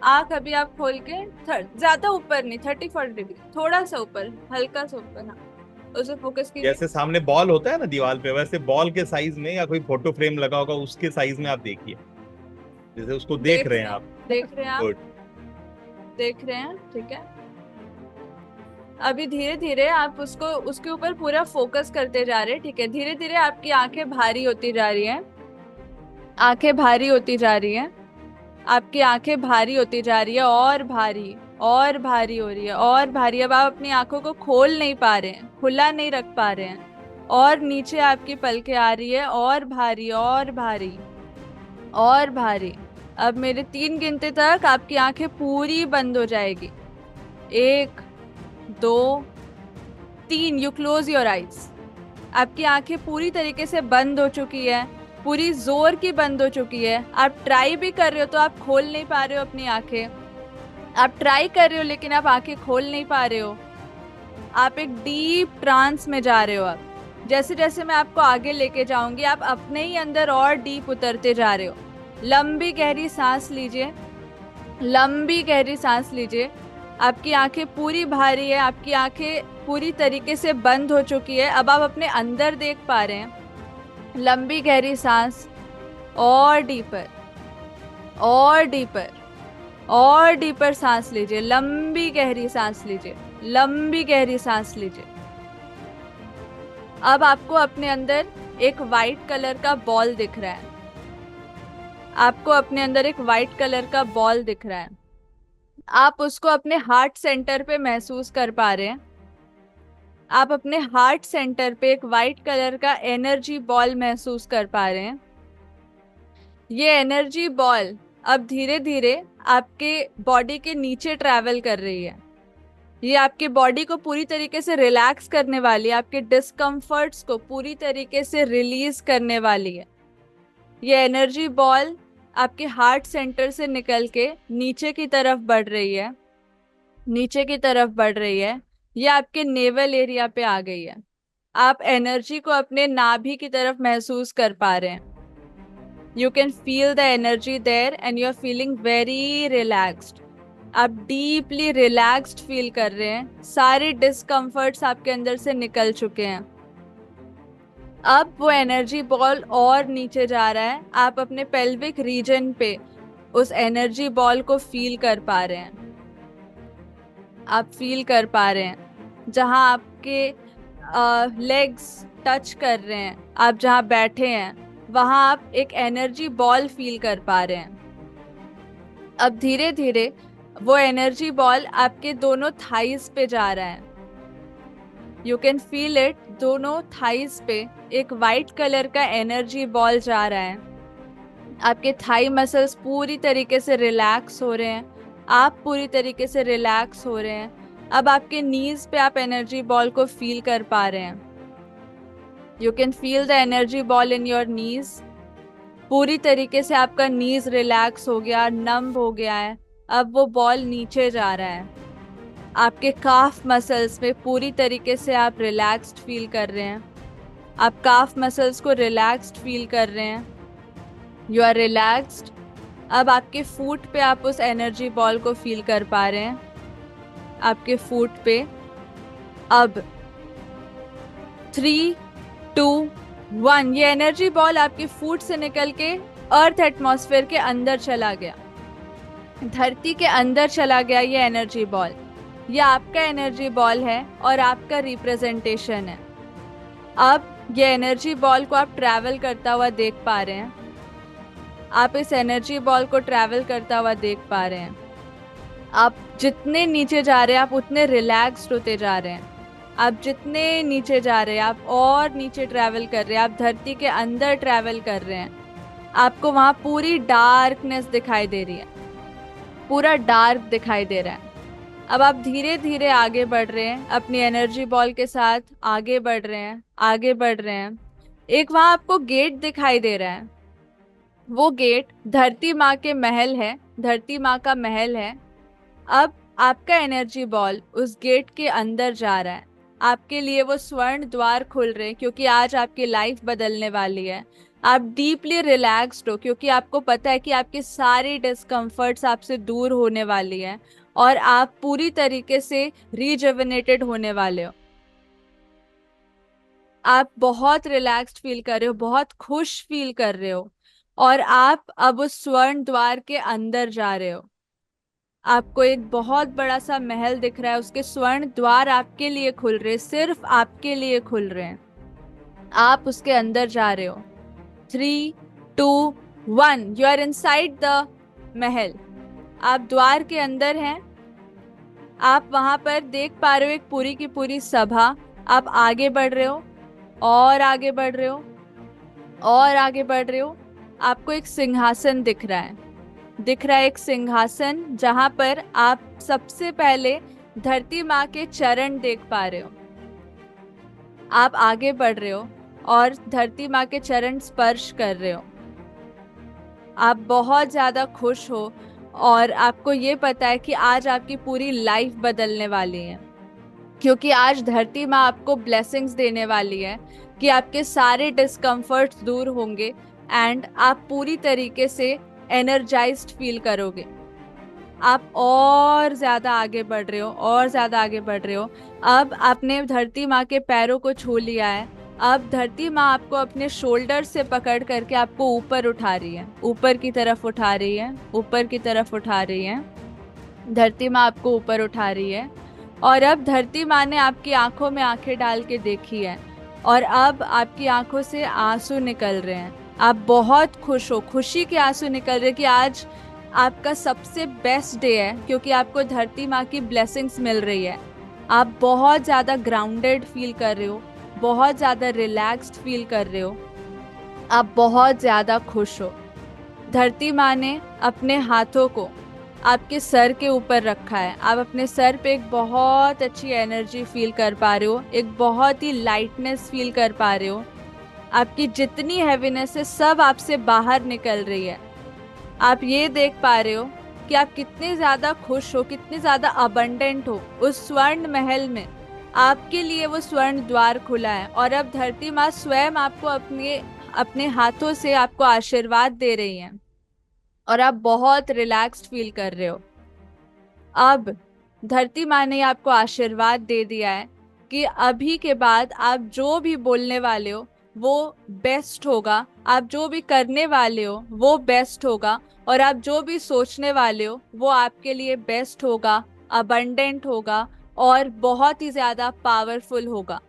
C: आंख अभी आप खोल के ज्यादा ऊपर नहीं, 30-40 डिग्री, थोड़ा सा ऊपर, हल्का सा ऊपर, हाँ, उसे फोकस कीजिए।
B: जैसे सामने बॉल होता है ना दीवार पे, वैसे बॉल के साइज में, या कोई फोटो फ्रेम लगा होगा उसके साइज में आप देखिए, जैसे उसको देख रहे हैं आप।
C: देख रहे हैं आप?
B: गुड।
C: देख रहे हैं, ठीक है। अभी धीरे धीरे आप उसको, उसके ऊपर पूरा फोकस करते जा रहे हैं, ठीक है। धीरे धीरे आपकी आंखें भारी होती जा रही हैं, आंखें भारी होती जा रही हैं, आपकी आंखें भारी होती जा रही है, और भारी, और भारी हो रही है, और भारी। अब आप अपनी आंखों को खोल नहीं पा रहे हैं, खुला नहीं रख पा रहे हैं, और नीचे आपकी पलकें आ रही है, और भारी, और भारी, और भारी। अब मेरे 3 गिनते तक आपकी आंखें पूरी बंद हो जाएगी। 1 2 3, यू क्लोज योर आइज। आपकी आंखें पूरी तरीके से बंद हो चुकी है, पूरी जोर की बंद हो चुकी है। आप ट्राई भी कर रहे हो तो आप खोल नहीं पा रहे हो अपनी आंखें, आप ट्राई कर रहे हो लेकिन आप आंखें खोल नहीं पा रहे हो। आप एक डीप ट्रांस में जा रहे हो। अब जैसे जैसे मैं आपको आगे लेके जाऊंगी, आप अपने ही अंदर और डीप उतरते जा रहे हो। लंबी गहरी सांस लीजिए, लंबी गहरी सांस लीजिए। आपकी आंखें पूरी भारी है, आपकी आंखें पूरी तरीके से बंद हो चुकी है। अब आप अपने अंदर देख पा रहे हैं। लंबी गहरी सांस, और डीपर, और डीपर, और डीपर सांस लीजिए। लंबी गहरी सांस लीजिए, लंबी गहरी सांस लीजिए। अब आपको अपने अंदर एक वाइट कलर का बॉल दिख रहा है, आपको अपने अंदर एक वाइट कलर का बॉल दिख रहा है। आप उसको अपने हार्ट सेंटर पे महसूस कर पा रहे हैं। आप अपने हार्ट सेंटर पे एक वाइट कलर का एनर्जी बॉल महसूस कर पा रहे हैं। ये एनर्जी बॉल अब धीरे धीरे आपके बॉडी के नीचे ट्रैवल कर रही है। ये आपकी बॉडी को पूरी तरीके से रिलैक्स करने वाली है, आपके डिस्कम्फर्ट्स को पूरी तरीके से रिलीज करने वाली है। ये एनर्जी बॉल आपके हार्ट सेंटर से निकल के नीचे की तरफ बढ़ रही है, नीचे की तरफ बढ़ रही है। ये आपके नेवल एरिया पे आ गई है। आप एनर्जी को अपने नाभि की तरफ महसूस कर पा रहे हैं। You can feel the energy there and you are feeling very relaxed. आप डीपली रिलैक्स्ड फील कर रहे हैं। सारे डिस्कम्फर्ट्स आपके अंदर से निकल चुके हैं। अब वो एनर्जी बॉल और नीचे जा रहा है। आप अपने पेल्विक रीजन पे उस एनर्जी बॉल को फील कर पा रहे हैं। आप फील कर पा रहे हैं जहां आपके लेग्स टच कर रहे हैं, आप जहां बैठे हैं वहां आप एक एनर्जी बॉल फील कर पा रहे हैं। अब धीरे धीरे वो एनर्जी बॉल आपके दोनों थाइज पे जा रहा है। You can feel it. दोनों थाइज पे एक वाइट कलर का एनर्जी बॉल जा रहा है। आपके थाई मसल्स पूरी तरीके से रिलैक्स हो रहे हैं, आप पूरी तरीके से रिलैक्स हो रहे हैं। अब आपके नीज पे आप एनर्जी बॉल को फील कर पा रहे हैं। You can feel the energy ball in your knees. पूरी तरीके से आपका नीज रिलैक्स हो गया, नंब हो गया है। अब वो बॉल नीचे जा रहा है। आपके काफ मसल्स में पूरी तरीके से आप रिलैक्स्ड फील कर रहे हैं। आप काफ मसल्स को रिलैक्स्ड फील कर रहे हैं। You are relaxed. अब आपके फुट पे आप उस एनर्जी बॉल को फील कर पा रहे हैं। आपके फुट पे अब 3 2 1 ये एनर्जी बॉल आपके फुट से निकल के अर्थ एटमॉस्फेयर के अंदर चला गया, धरती के अंदर चला गया ये एनर्जी बॉल। ये आपका एनर्जी बॉल है और आपका रिप्रेजेंटेशन है। अब ये एनर्जी बॉल को आप ट्रैवल करता हुआ देख पा रहे हैं। आप इस एनर्जी बॉल को ट्रैवल करता हुआ देख पा रहे हैं। आप जितने नीचे जा रहे हैं आप उतने रिलैक्स्ड होते जा रहे हैं। आप जितने नीचे जा रहे हैं आप और नीचे ट्रैवल कर रहे हैं। आप धरती के अंदर ट्रैवल कर रहे हैं। आपको वहां पूरी डार्कनेस दिखाई दे रही है, पूरा डार्क दिखाई दे रहा है। अब आप धीरे धीरे आगे बढ़ रहे हैं, अपनी एनर्जी बॉल के साथ आगे बढ़ रहे हैं, आगे बढ़ रहे हैं। एक वहां आपको गेट दिखाई दे रहा है। वो गेट धरती माँ के महल है, धरती माँ का महल है। अब आपका एनर्जी बॉल उस गेट के अंदर जा रहा है। आपके लिए वो स्वर्ण द्वार खुल रहे हैं क्योंकि आज आपकी लाइफ बदलने वाली है। आप डीपली रिलैक्स्ड हो क्योंकि आपको पता है कि आपकी सारी डिस्कम्फर्ट्स आपसे दूर होने वाली है और आप पूरी तरीके से रीजुवेनेटेड होने वाले हो। आप बहुत रिलैक्स्ड फील कर रहे हो, बहुत खुश फील कर रहे हो और आप अब उस स्वर्ण द्वार के अंदर जा रहे हो। आपको एक बहुत बड़ा सा महल दिख रहा है, उसके स्वर्ण द्वार आपके लिए खुल रहे हैं, सिर्फ आपके लिए खुल रहे हैं। आप उसके अंदर जा रहे हो। 3, 2, 1 यू आर इनसाइड द महल। आप द्वार के अंदर हैं। आप वहां पर देख पा रहे हो एक पूरी की पूरी सभा। आप आगे बढ़ रहे हो और आगे बढ़ रहे हो और आगे बढ़ रहे हो। आपको एक सिंहासन दिख रहा है, दिख रहा है एक सिंहासन जहां पर आप सबसे पहले धरती माँ के चरण देख पा रहे हो। आप आगे बढ़ रहे हो और धरती माँ के चरण स्पर्श कर रहे हो। आप बहुत ज़्यादा खुश हो और आपको ये पता है कि आज आपकी पूरी लाइफ बदलने वाली है क्योंकि आज धरती माँ आपको ब्लेसिंग्स देने वाली है कि आपके सारे डिस्कम्फर्ट्स दूर होंगे एंड आप पूरी तरीके से एनर्जाइज्ड फील करोगे। आप और ज़्यादा आगे बढ़ रहे हो और ज़्यादा आगे बढ़ रहे हो। अब आपने धरती माँ के पैरों को छू लिया है। अब धरती माँ आपको अपने शोल्डर से पकड़ करके आपको ऊपर उठा रही है, ऊपर की तरफ उठा रही है, ऊपर की तरफ उठा रही है। धरती माँ आपको ऊपर उठा रही है और अब धरती माँ ने आपकी आंखों में आंखें डाल के देखी है और अब आपकी आंखों से आंसू निकल रहे हैं। आप बहुत खुश हो, खुशी के आंसू निकल रहे कि आज आपका सबसे बेस्ट डे है क्योंकि आपको धरती माँ की ब्लेसिंग्स मिल रही है। आप बहुत ज़्यादा ग्राउंडेड फील कर रहे हो, बहुत ज़्यादा रिलैक्स्ड फील कर रहे हो। आप बहुत ज़्यादा खुश हो। धरती माँ ने अपने हाथों को आपके सर के ऊपर रखा है। आप अपने सर पे एक बहुत अच्छी एनर्जी फील कर पा रहे हो, एक बहुत ही लाइटनेस फील कर पा रहे हो। आपकी जितनी हैवीनेस है सब आपसे बाहर निकल रही है। आप ये देख पा रहे हो कि आप कितने ज़्यादा खुश हो, कितने ज़्यादा अबंडेंट हो। उस स्वर्ण महल में आपके लिए वो स्वर्ण द्वार खुला है और अब धरती माँ स्वयं आपको अपने हाथों से आपको आशीर्वाद दे रही हैं और आप बहुत रिलैक्स्ड फील कर रहे हो। अब धरती माँ ने आपको आशीर्वाद दे दिया है कि अभी के बाद आप जो भी बोलने वाले हो वो बेस्ट होगा, आप जो भी करने वाले हो वो बेस्ट होगा और आप जो भी सोचने वाले हो वो आपके लिए बेस्ट होगा, अबंडेंट होगा और बहुत ही ज़्यादा पावरफुल होगा।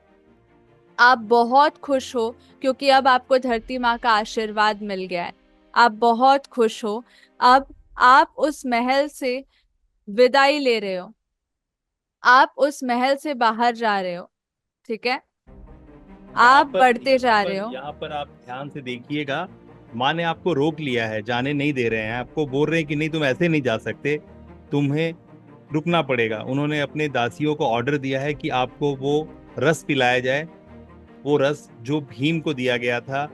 C: आप बहुत खुश हो क्योंकि अब आपको धरती माँ का आशीर्वाद मिल गया है। आप बहुत खुश हो। अब आप उस महल से विदाई ले रहे हो, आप उस महल से बाहर जा रहे हो। ठीक है, आप बढ़ते जा रहे हो।
B: यहाँ पर आप ध्यान से देखिएगा, माँ ने आपको रोक लिया है, जाने नहीं दे रहे हैं। आपको बोल रहे हैं कि नहीं तुम ऐसे नहीं जा सकते, तुम्हें रुकना पड़ेगा। उन्होंने अपने दासियों को ऑर्डर दिया है कि आपको वो रस पिलाया जाए, वो रस जो भीम को दिया गया था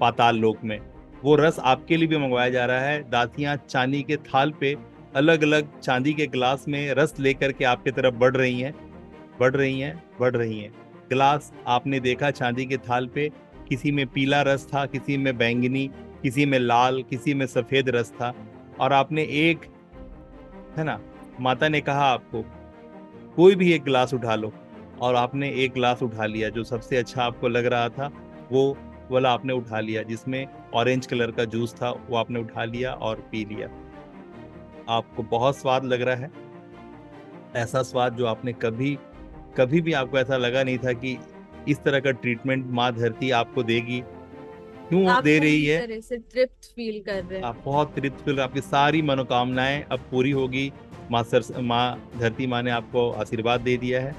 B: पाताल लोक में, वो रस आपके लिए भी मंगवाया जा रहा है। दासियां चांदी के थाल पे अलग अलग चांदी के गिलास में रस लेकर के आपके तरफ बढ़ रही हैं, बढ़ रही हैं, बढ़ रही हैं। गिलास आपने देखा चांदी के थाल पे, किसी में पीला रस था, किसी में बैंगनी, किसी में लाल, किसी में सफेद रस था। और आपने एक, है ना, माता ने कहा आपको कोई भी एक गिलास उठा लो, और आपने एक गिलास उठा लिया। जो सबसे अच्छा आपको लग रहा था वो वाला आपने उठा लिया, जिसमें ऑरेंज कलर का जूस था, वो आपने उठा लिया और पी लिया। आपको बहुत स्वाद लग रहा है। ऐसा स्वाद जो आपने कभी कभी भी आपको ऐसा लगा नहीं था कि इस तरह का ट्रीटमेंट माँ धरती आपको देगी। क्यों वो
C: आप
B: दे रही
C: पूरी
B: है?
C: तरह से तृप्त फील कर रहे हैं।
B: आप बहुत तृप्त, आपकी सारी मनोकामनाएं अब पूरी होगी। माँ धरती माँ ने आपको आशीर्वाद दे दिया है।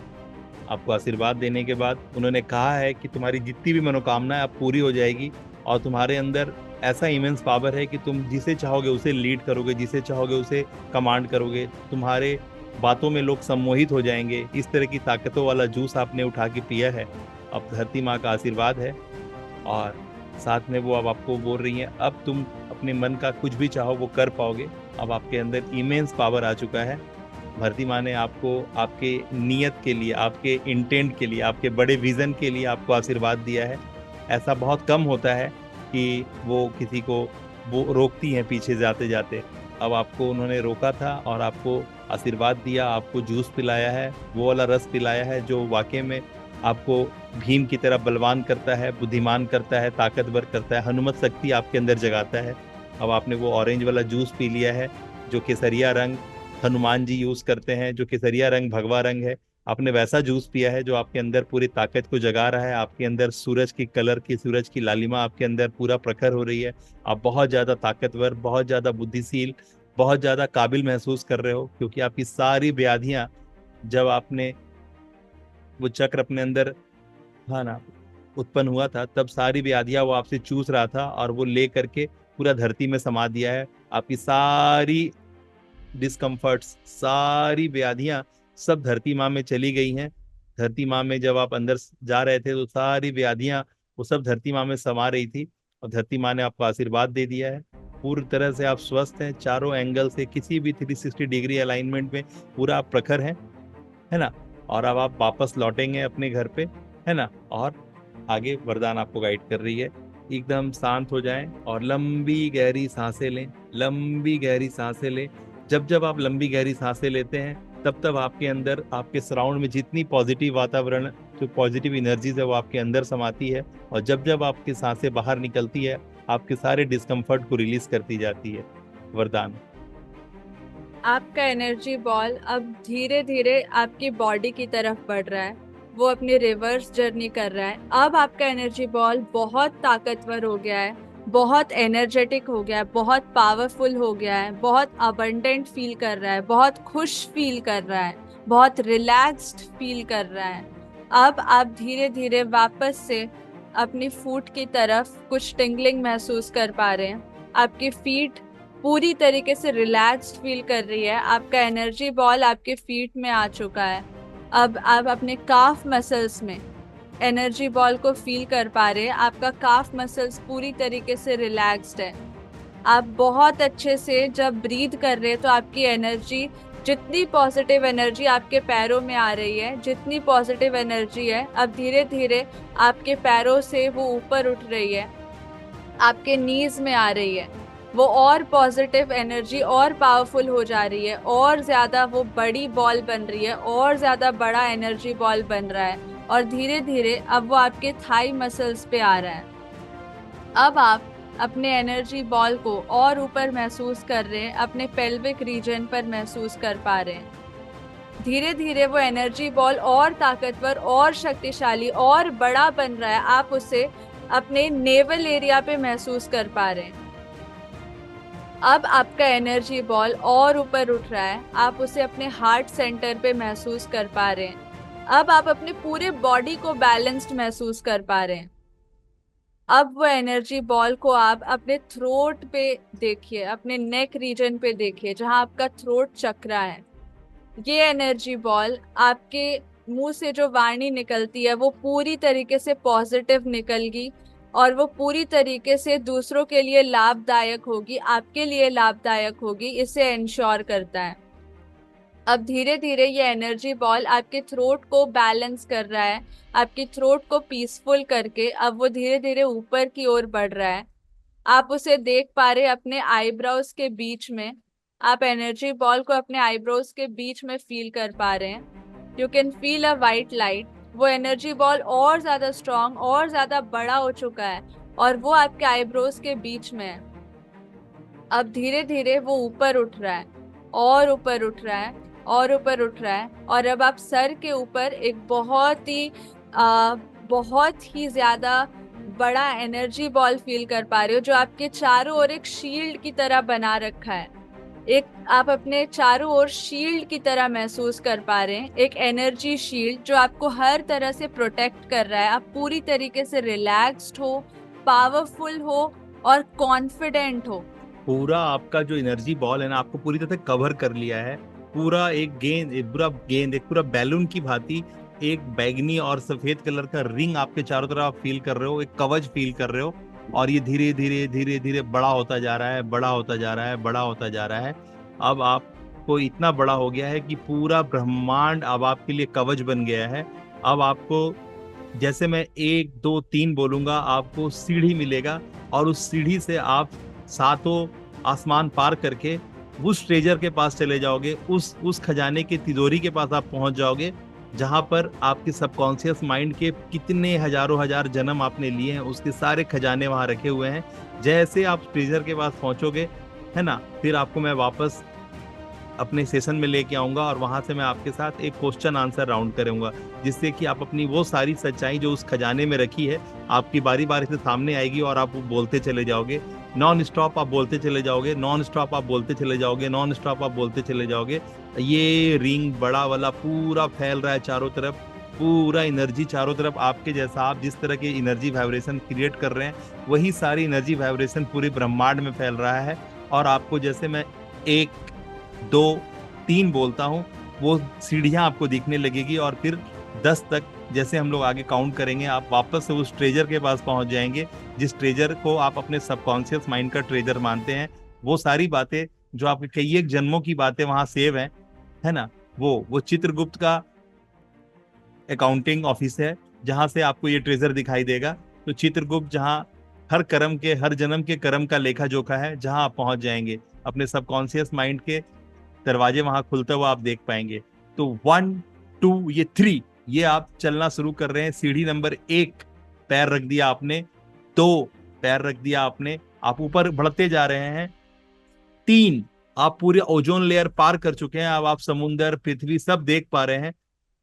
B: आपको आशीर्वाद देने के बाद उन्होंने कहा है कि तुम्हारी जितनी भी मनोकामना है अब पूरी हो जाएगी, और तुम्हारे अंदर ऐसा इमेंस पावर है कि तुम जिसे चाहोगे उसे लीड करोगे, जिसे चाहोगे उसे कमांड करोगे। तुम्हारे बातों में लोग सम्मोहित हो जाएंगे। इस तरह की ताकतों वाला जूस आपने उठा के पिया है। अब धरती माँ का आशीर्वाद है, और साथ में वो अब आपको बोल रही हैं अब तुम अपने मन का कुछ भी चाहो वो कर पाओगे। अब आपके अंदर इमेंस पावर आ चुका है। धरती माँ ने आपको आपके नियत के लिए, आपके इंटेंट के लिए, आपके बड़े विजन के लिए आपको आशीर्वाद दिया है। ऐसा बहुत कम होता है कि वो किसी को वो रोकती हैं पीछे जाते जाते। अब आपको उन्होंने रोका था और आपको आशीर्वाद दिया, आपको जूस पिलाया है, वो वाला रस पिलाया है जो वाकई में आपको भीम की तरह बलवान करता है, बुद्धिमान करता है, ताकतवर करता है, हनुमत शक्ति आपके अंदर जगाता है। अब आपने वो ऑरेंज वाला जूस पी लिया है जो केसरिया रंग हनुमान जी यूज करते हैं, जो केसरिया रंग भगवा रंग है। आपने वैसा जूस पिया है जो आपके अंदर पूरी ताकत को जगा रहा है। आपके अंदर सूरज की कलर की, सूरज की लालिमा आपके अंदर पूरा प्रखर हो रही है। आप बहुत ज्यादा ताकतवर, बहुत ज्यादा बुद्धिशील, बहुत ज्यादा काबिल महसूस कर रहे हो, क्योंकि आपकी सारी व्याधियां, जब आपने वो चक्र अपने अंदर, हाँ ना, उत्पन्न हुआ था, तब सारी व्याधियां वो आपसे चूस रहा था और वो ले करके पूरा धरती में समा दिया है। आपकी सारी डिस्कम्फर्ट्स, सारी व्याधियां सब धरती माँ में चली गई हैं। धरती माँ में जब आप अंदर जा रहे थे तो सारी व्याधियां वो सब धरती माँ में समा रही थी, और धरती माँ ने आपको आशीर्वाद दे दिया है। पूरी तरह से आप स्वस्थ हैं, चारों एंगल से, किसी भी 360 डिग्री अलाइनमेंट में पूरा आप प्रखर हैं, है ना। और अब आप वापस लौटेंगे अपने घर पे, है ना। और आगे वरदान आपको गाइड कर रही है, एकदम शांत हो जाएं और लंबी गहरी सांसें लें, लंबी गहरी सांसें लें। जब जब आप लंबी गहरी सांसें लेते हैं तब तब आपके अंदर, आपके सराउंड में जितनी पॉजिटिव वातावरण, जो पॉजिटिव एनर्जीज है वो आपके अंदर समाती है, और जब जब आपकी सांसें बाहर निकलती है आपके सारे डिस्कम्फर्ट को रिलीज करती जाती है। वरदान।
C: आपका एनर्जी बॉल अब धीरे धीरे आपकी बॉडी की तरफ बढ़ रहा है, वो अपनी रिवर्स जर्नी कर रहा है। अब आपका एनर्जी बॉल बहुत ताकतवर हो गया है, बहुत एनर्जेटिक हो गया है, बहुत पावरफुल हो गया है, बहुत अबंडेंट फील कर रहा है, बहुत खुश फील कर रहा है, बहुत रिलैक्स्ड फील कर रहा है। अब आप धीरे धीरे वापस से अपनी फुट की तरफ कुछ टिंगलिंग महसूस कर पा रहे हैं। आपकी फीट पूरी तरीके से रिलैक्स्ड फील कर रही है। आपका एनर्जी बॉल आपके फीट में आ चुका है। अब आप अपने काफ मसल्स में एनर्जी बॉल को फील कर पा रहे हैं। आपका काफ मसल्स पूरी तरीके से रिलैक्स्ड है। आप बहुत अच्छे से जब ब्रीथ कर रहे हैं तो आपकी एनर्जी, जितनी पॉजिटिव एनर्जी आपके पैरों में आ रही है, जितनी पॉजिटिव एनर्जी है, अब धीरे धीरे आपके पैरों से वो ऊपर उठ रही है, आपके नीज में आ रही है। वो और पॉजिटिव एनर्जी और पावरफुल हो जा रही है, और ज्यादा वो बड़ी बॉल बन रही है, और ज्यादा बड़ा एनर्जी बॉल बन रहा है, और धीरे धीरे अब वो आपके थाई मसल्स पे आ रहा है। अब आप अपने एनर्जी बॉल को और ऊपर महसूस कर रहे हैं, अपने पेल्विक रीजन पर महसूस कर पा रहे हैं। धीरे धीरे वो एनर्जी बॉल और ताकतवर और शक्तिशाली और बड़ा बन रहा है। आप उसे अपने नेवल एरिया पे महसूस कर पा रहे हैं। अब आपका एनर्जी बॉल और ऊपर उठ रहा है, आप उसे अपने हार्ट सेंटर पे महसूस कर पा रहे हैं। अब आप अपने पूरे बॉडी को बैलेंस्ड महसूस कर पा रहे हैं। अब वो एनर्जी बॉल को आप अपने थ्रोट पे देखिए, अपने नेक रीजन पे देखिए, जहां आपका थ्रोट चक्रा है। ये एनर्जी बॉल आपके मुंह से जो वाणी निकलती है वो पूरी तरीके से पॉजिटिव निकलगी, और वो पूरी तरीके से दूसरों के लिए लाभदायक होगी, आपके लिए लाभदायक होगी, इसे इंश्योर करता है। अब धीरे धीरे ये एनर्जी बॉल आपके थ्रोट को बैलेंस कर रहा है, आपकी थ्रोट को पीसफुल करके अब वो धीरे धीरे ऊपर की ओर बढ़ रहा है। आप उसे देख पा रहे अपने आईब्रोज के बीच में। आप एनर्जी बॉल को अपने आईब्रोज के बीच में फील कर पा रहे हैं। You can feel a white light. वो एनर्जी बॉल और ज्यादा स्ट्रांग और ज्यादा बड़ा हो चुका है, और वो आपके आईब्रोज के बीच में है। अब धीरे धीरे वो ऊपर उठ रहा है और ऊपर उठ रहा है, और ऊपर उठ रहा है, और अब आप सर के ऊपर एक आ, बहुत ही ज्यादा बड़ा एनर्जी बॉल फील कर पा रहे हो, जो आपके चारों ओर एक शील्ड की तरह बना रखा है। एक आप अपने चारों ओर शील्ड की तरह महसूस कर पा रहे हैं, एक एनर्जी शील्ड जो आपको हर तरह से प्रोटेक्ट कर रहा है। आप पूरी तरीके से रिलैक्स्ड हो, पावरफुल हो और कॉन्फिडेंट हो।
B: पूरा आपका जो एनर्जी बॉल है ना, आपको पूरी तरह से कवर कर लिया है। पूरा एक गेंद, एक पूरा बैलून की भांति एक बैगनी और सफेद कलर का रिंग आपके चारों तरफ आप फील कर रहे हो, एक कवच फील कर रहे हो। और ये धीरे धीरे धीरे धीरे बड़ा होता जा रहा है, बड़ा होता जा रहा है, बड़ा होता जा रहा है। अब आपको इतना बड़ा हो गया है कि पूरा ब्रह्मांड अब आपके लिए कवच बन गया है। अब आपको, जैसे मैं 1 2 3 बोलूंगा, आपको सीढ़ी मिलेगा, और उस सीढ़ी से आप सातों आसमान पार करके उस ट्रेजर के पास चले जाओगे, उस खजाने की तिजोरी के पास आप पहुंच जाओगे, जहां पर आपके सबकॉन्शियस माइंड के कितने हजारों हजार जन्म आपने लिए हैं उसके सारे खजाने वहां रखे हुए हैं। जैसे आप ट्रेजर के पास पहुंचोगे, है ना, फिर आपको मैं वापस अपने सेशन में लेके आऊंगा, और वहां से मैं आपके साथ एक क्वेश्चन आंसर राउंड करूंगा, जिससे कि आप अपनी वो सारी सच्चाई जो उस खजाने में रखी है आपकी बारी बारी से सामने आएगी, और आप वो बोलते चले जाओगे। नॉन स्टॉप आप बोलते चले जाओगे, नॉन स्टॉप आप बोलते चले जाओगे, नॉन स्टॉप आप बोलते चले जाओगे। ये रिंग बड़ा वाला पूरा फैल रहा है चारों तरफ, पूरा एनर्जी चारों तरफ आपके जैसा, आप जिस तरह की एनर्जी वाइब्रेशन क्रिएट कर रहे हैं वही सारी एनर्जी वाइब्रेशन पूरे ब्रह्मांड में फैल रहा है। और आपको जैसे मैं 1 2 3 बोलता हूँ, वो सीढ़ियां आपको दिखने लगेगी, और फिर 10 तक जैसे हम लोग आगे काउंट करेंगे, आप वापस से उस ट्रेजर के पास पहुंच जाएंगे, जिस ट्रेजर को आप अपने सबकॉन्शियस माइंड का ट्रेजर मानते हैं। वो सारी बातें जो आपके कई एक जन्मों की बातें वहां सेव हैं, है ना, वो चित्रगुप्त का अकाउंटिंग ऑफिस है, जहां से आपको ये ट्रेजर दिखाई देगा। तो चित्रगुप्त, जहां हर कर्म के, हर जन्म के कर्म का लेखा जोखा है, जहां आप पहुंच जाएंगे, अपने सबकॉन्शियस माइंड के दरवाजे वहां खुलते हुए आप देख पाएंगे। तो 1 2 ये 3, ये आप चलना शुरू कर रहे हैं। सीढ़ी नंबर 1 पैर रख दिया आपने, 2 पैर रख दिया आपने, आप ऊपर बढ़ते जा रहे हैं। 3, आप पूरे ओजोन लेयर पार कर चुके हैं, अब आप समुंदर पृथ्वी सब देख पा रहे हैं।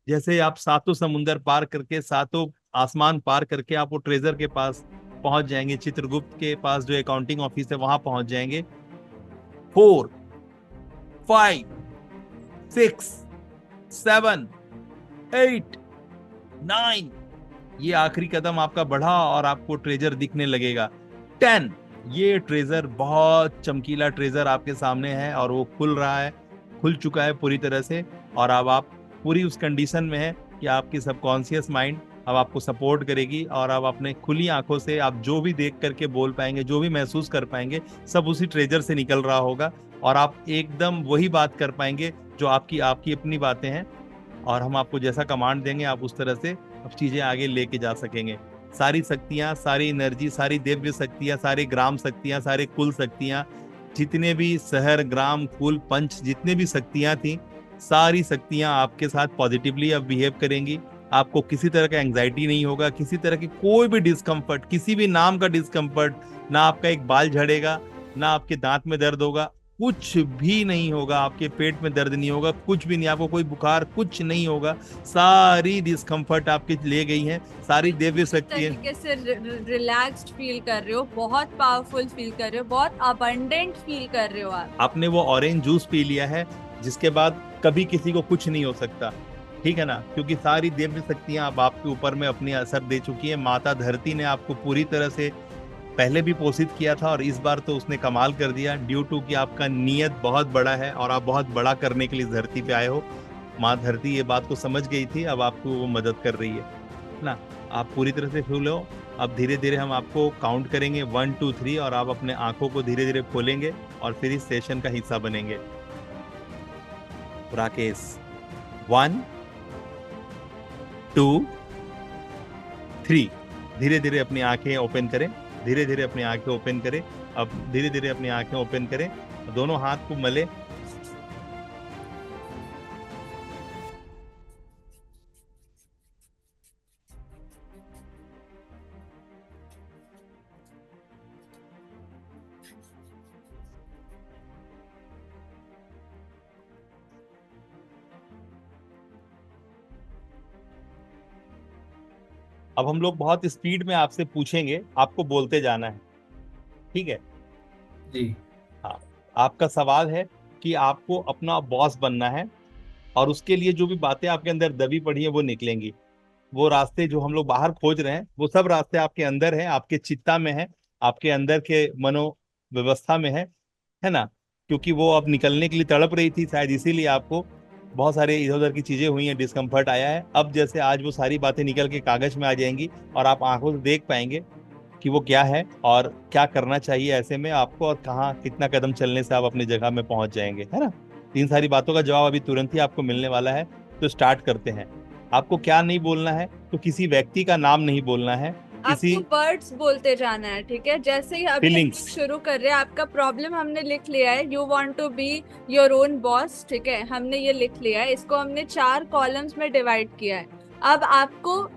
B: जैसे आप सातों समुंदर पार करके, सातों आसमान पार करके आप वो ट्रेजर के पास पहुंच जाएंगे, चित्रगुप्त के पास जो अकाउंटिंग ऑफिस है वहां पहुंच जाएंगे। 4 5 6 7 8 9, ये आखिरी कदम आपका बढ़ा और आपको ट्रेजर दिखने लगेगा। 10, ये ट्रेजर बहुत चमकीला ट्रेजर आपके सामने है, और वो खुल रहा है, खुल चुका है पूरी तरह से। और अब आप पूरी उस कंडीशन में है कि आपकी सबकॉन्शियस माइंड अब आपको सपोर्ट करेगी, और अब अपने खुली आंखों से आप जो भी देख करके बोल पाएंगे, जो भी महसूस कर पाएंगे, सब उसी ट्रेजर से निकल रहा होगा, और आप एकदम वही बात कर पाएंगे जो आपकी आपकी अपनी बातें हैं। और हम आपको जैसा कमांड देंगे आप उस तरह से अब चीजें आगे लेके जा सकेंगे। सारी शक्तियां, सारी एनर्जी, सारी दिव्य शक्तियां, सारे ग्राम शक्तियां, सारे कुल शक्तियां, जितने भी शहर, ग्राम, कुल, पंच, जितने भी शक्तियां थी, सारी शक्तियां आपके साथ पॉजिटिवली अब बिहेव करेंगी। आपको किसी तरह का एंजाइटी नहीं होगा, किसी तरह की कोई भी डिस्कम्फर्ट, किसी भी नाम का डिस्कम्फर्ट, ना आपका एक बाल झड़ेगा, ना आपके दांत में दर्द होगा, कुछ भी नहीं होगा, आपके पेट में दर्द नहीं होगा, कुछ भी नहीं, आपको कोई बुखार, कुछ नहीं होगा। सारी डिस्कम्फर्ट आपके ले गई हैं, सारी दिव्य शक्ति है।
C: तरीके से रिलैक्स्ड फील कर रहे हो, बहुत पावरफुल फील कर रहे हो, बहुत अबंडेंट फील कर रहे हो आप।
B: आपने वो ऑरेंज जूस पी लिया है, जिसके बाद कभी किसी को कुछ नहीं हो सकता, ठीक है ना, क्योंकि सारी दिव्य शक्तियां अब आपके ऊपर में अपनी असर दे चुकी है। माता धरती ने आपको पूरी तरह से पहले भी पोषित किया था, और इस बार तो उसने कमाल कर दिया, ड्यू टू कि आपका नियत बहुत बड़ा है और आप बहुत बड़ा करने के लिए इस धरती पे आए हो। माँ धरती ये बात को समझ गई थी, अब आपको वो मदद कर रही है ना। आप पूरी तरह से फूल हो। अब धीरे धीरे हम आपको काउंट करेंगे 1 2 3, और आप अपने आंखों को धीरे धीरे खोलेंगे और फिर इस सेशन का हिस्सा बनेंगे। राकेश, 1 2 3, धीरे धीरे अपनी आंखें ओपन करें, धीरे धीरे अपनी आंखें ओपन करें। अब धीरे धीरे अपनी आंखें ओपन करें, दोनों हाथ को मले। अब हम लोग बहुत स्पीड में आपसे पूछेंगे, आपको बोलते जाना है, ठीक है?
A: जी।
B: हाँ। आपका सवाल है कि आपको अपना बॉस बनना है, और उसके लिए जो भी बातें आपके अंदर दबी पड़ी है वो निकलेंगी। वो रास्ते जो हम लोग बाहर खोज रहे हैं, वो सब रास्ते आपके अंदर हैं, आपके चित्ता में है, आपके अंदर के मनो व्यवस्था में है ना? क्योंकि वो अब निकलने के लिए तड़प रही थी शायद, इसीलिए आपको बहुत सारे इधर उधर की चीजें हुई हैं, डिस्कम्फर्ट आया है। अब जैसे आज वो सारी बातें निकल के कागज में आ जाएंगी, और आप आंखों से देख पाएंगे कि वो क्या है और क्या करना चाहिए ऐसे में आपको, और कहाँ कितना कदम चलने से आप अपनी जगह में पहुंच जाएंगे, है ना? इन सारी बातों का जवाब अभी तुरंत ही आपको मिलने वाला है। तो स्टार्ट करते हैं। आपको क्या नहीं बोलना है? तो किसी व्यक्ति का नाम नहीं बोलना है, किसी
C: आपको वर्ड्स बोलते जाना है, ठीक है? जैसे ही अभी हम
B: फीलिंग्स।
C: शुरू कर रहे हैं, आपका प्रॉब्लम हमने लिख लिया है, you want to be your own boss, ठीक है? हमने ये लिख लिया है, इसको हमने 4 कॉलम्स में डिवाइड किया है। अब आपको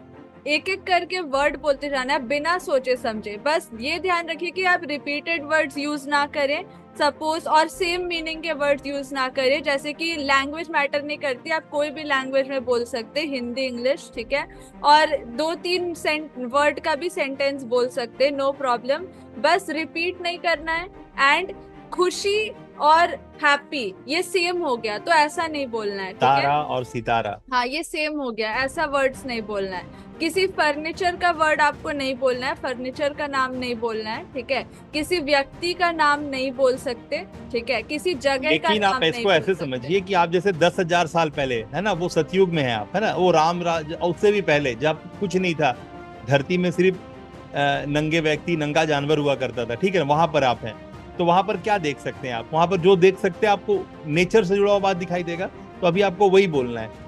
C: एक एक करके वर्ड बोलते जाना है बिना सोचे समझे। बस ये ध्यान रखिए कि आप रिपीटेड वर्ड्स यूज ना करें, सपोज, और सेम मीनिंग के वर्ड्स यूज ना करें। जैसे कि लैंग्वेज मैटर नहीं करती, आप कोई भी लैंग्वेज में बोल सकते, हिंदी, इंग्लिश, ठीक है? और 2-3 वर्ड का भी सेंटेंस बोल सकते, नो प्रॉब्लम। बस रिपीट नहीं करना है। एंड खुशी और हैप्पी ये सेम हो गया, तो ऐसा नहीं बोलना है, ठीक है?
B: तारा और सितारा।
C: हाँ, ये सेम हो गया, ऐसा वर्ड्स नहीं बोलना है। किसी फर्नीचर का वर्ड आपको नहीं बोलना है, फर्नीचर का नाम नहीं बोलना है, ठीक है? किसी व्यक्ति का नाम नहीं बोल सकते, ठीक है? किसी जगह का
B: लेकिन
C: नाम
B: आप
C: नहीं
B: इसको
C: बोल
B: ऐसे
C: सकते।
B: समझिए कि आप जैसे 10,000 साल पहले, है ना, वो सतयुग में है आप, है ना, वो राम राज, और उससे भी पहले जब कुछ नहीं था, धरती में सिर्फ नंगे व्यक्ति, नंगा जानवर हुआ करता था, ठीक है? वहां पर आप हैं, तो वहां पर क्या देख सकते हैं आप? वहां पर जो देख सकते हैं, आपको नेचर से जुड़ा हुआ बात दिखाई देगा। तो अभी आपको वही बोलना है,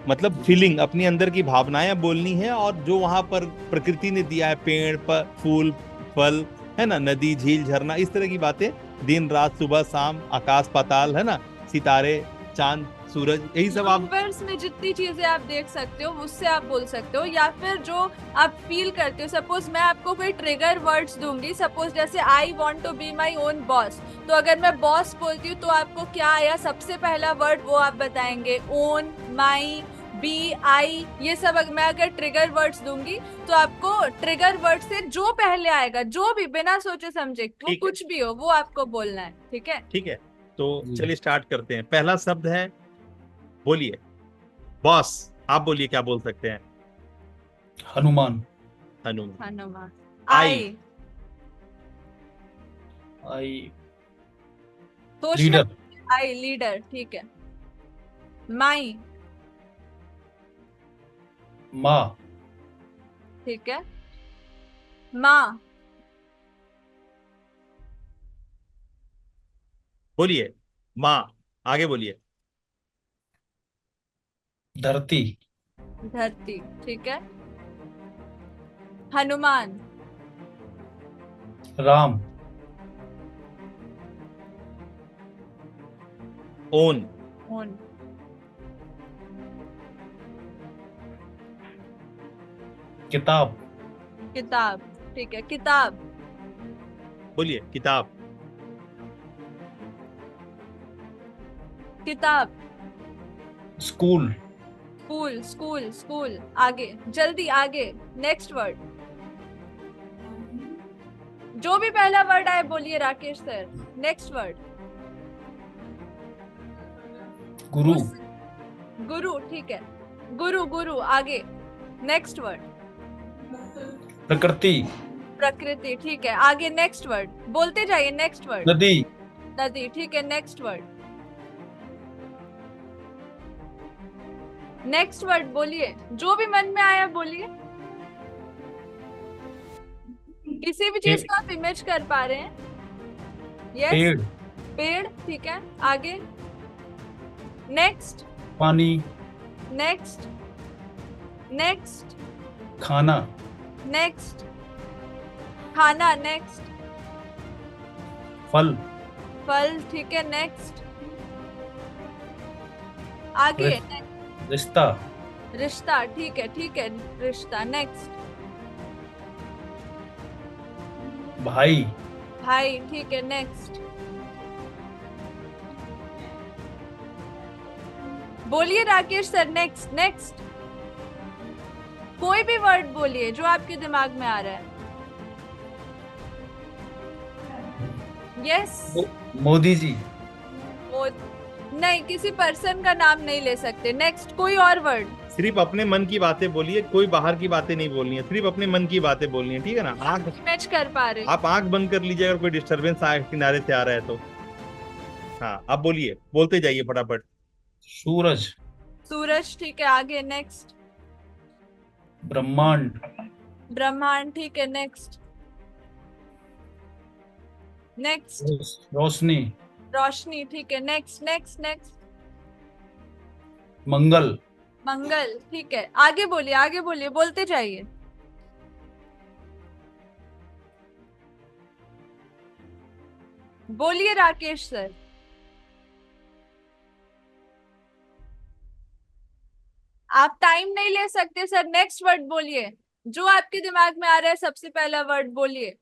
B: मतलब फीलिंग, अपनी अंदर की भावनाएं बोलनी है, और जो वहां पर प्रकृति ने दिया है, पेड़ पर फूल फल, है ना, नदी झील झरना, इस तरह की बातें, दिन रात सुबह शाम, आकाश पाताल, है ना, सितारे चांद सूरज, यही सब आप
C: यूनिवर्स में जितनी चीजें आप देख सकते हो उससे आप बोल सकते हो, या फिर जो आप फील करते हो। सपोज मैं आपको कोई ट्रिगर वर्ड्स दूंगी, सपोज जैसे I want to be my own boss, तो अगर मैं बॉस बोलती हूँ तो आपको क्या आया सबसे पहला वर्ड, वो आप बताएंगे। ओन, माई, बी, आई, ये सब मैं अगर ट्रिगर वर्ड्स दूंगी तो आपको ट्रिगर वर्ड से जो पहले आएगा, जो भी, बिना सोचे समझे, वो
B: ठीक है।
C: कुछ भी हो, वो आपको बोलना है, ठीक है?
B: ठीक है, तो
A: जी।
B: चलिए स्टार्ट करते हैं। पहला शब्द है, बोलिए बॉस। आप बोलिए क्या बोल सकते हैं?
A: हनुमान।
B: हनुमान।
C: हनुमान।
B: आई।
C: आई।
A: आई
C: सोचना।
A: लीडर।
C: आई, लीडर, ठीक है। माई,
A: माँ।
C: ठीक है। माँ।
B: बोलिए माँ। आगे बोलिए।
A: धरती।
C: धरती, ठीक है। हनुमान।
A: राम।
B: ओन।
C: ओन।
A: किताब।
C: किताब, ठीक है। किताब।
B: बोलिए किताब।
C: किताब।
A: स्कूल।
C: School, school, school. आगे, जल्दी आगे। नेक्स्ट वर्ड, जो भी पहला वर्ड आए बोलिए राकेश सर। Next word.
A: गुरु।
C: गुरु, ठीक है। गुरु, गुरु, आगे। Next word.
A: प्रकृति।
C: प्रकृति, ठीक है। आगे नेक्स्ट वर्ड बोलते जाइए। Next word.
A: नदी।
C: नदी, ठीक है। Next word. नेक्स्ट वर्ड बोलिए, जो भी मन में आया बोलिए। किसी भी चीज को आप इमेज कर पा रहे हैं। यस।
A: पेड़।
C: पेड़, ठीक है। आगे। नेक्स्ट।
A: पानी।
C: नेक्स्ट। नेक्स्ट।
A: खाना।
C: नेक्स्ट। खाना। नेक्स्ट।
A: फल।
C: फल, ठीक है। नेक्स्ट। आगे।
A: रिश्ता।
C: रिश्ता, ठीक है, ठीक है। रिश्ता। नेक्स्ट।
A: भाई।
C: भाई, ठीक है। नेक्स्ट बोलिए राकेश सर। Next, next. कोई भी वर्ड बोलिए जो आपके दिमाग में आ रहा है। यस।
A: मोदी जी।
C: वो नहीं, किसी पर्सन का नाम नहीं ले सकते। नेक्स्ट, कोई और वर्ड।
B: सिर्फ अपने मन की बातें बोलिए, कोई बाहर की बातें नहीं बोलनी है, सिर्फ अपने मन की बातें बोलनी है, ठीक है ना।
C: मैच कर पा रहे।
B: आप आंख बंद कर लीजिए अगर कोई डिस्टरबेंस किनारे से आ रहा है तो। हाँ, आप बोलिए, बोलते जाइए फटाफट।
A: सूरज।
C: सूरज, ठीक है, आगे। नेक्स्ट।
A: ब्रह्मांड।
C: ब्रह्मांड, ठीक है, नेक्स्ट। नेक्स्ट।
A: रोशनी।
C: रोशनी, ठीक है, नेक्स्ट नेक्स्ट नेक्स्ट।
A: मंगल।
C: मंगल, ठीक है, आगे बोलिए, आगे बोलिए, बोलते जाइए। बोलिए राकेश सर। आप टाइम नहीं ले सकते सर। नेक्स्ट वर्ड बोलिए, जो आपके दिमाग में आ रहा है सबसे पहला वर्ड बोलिए।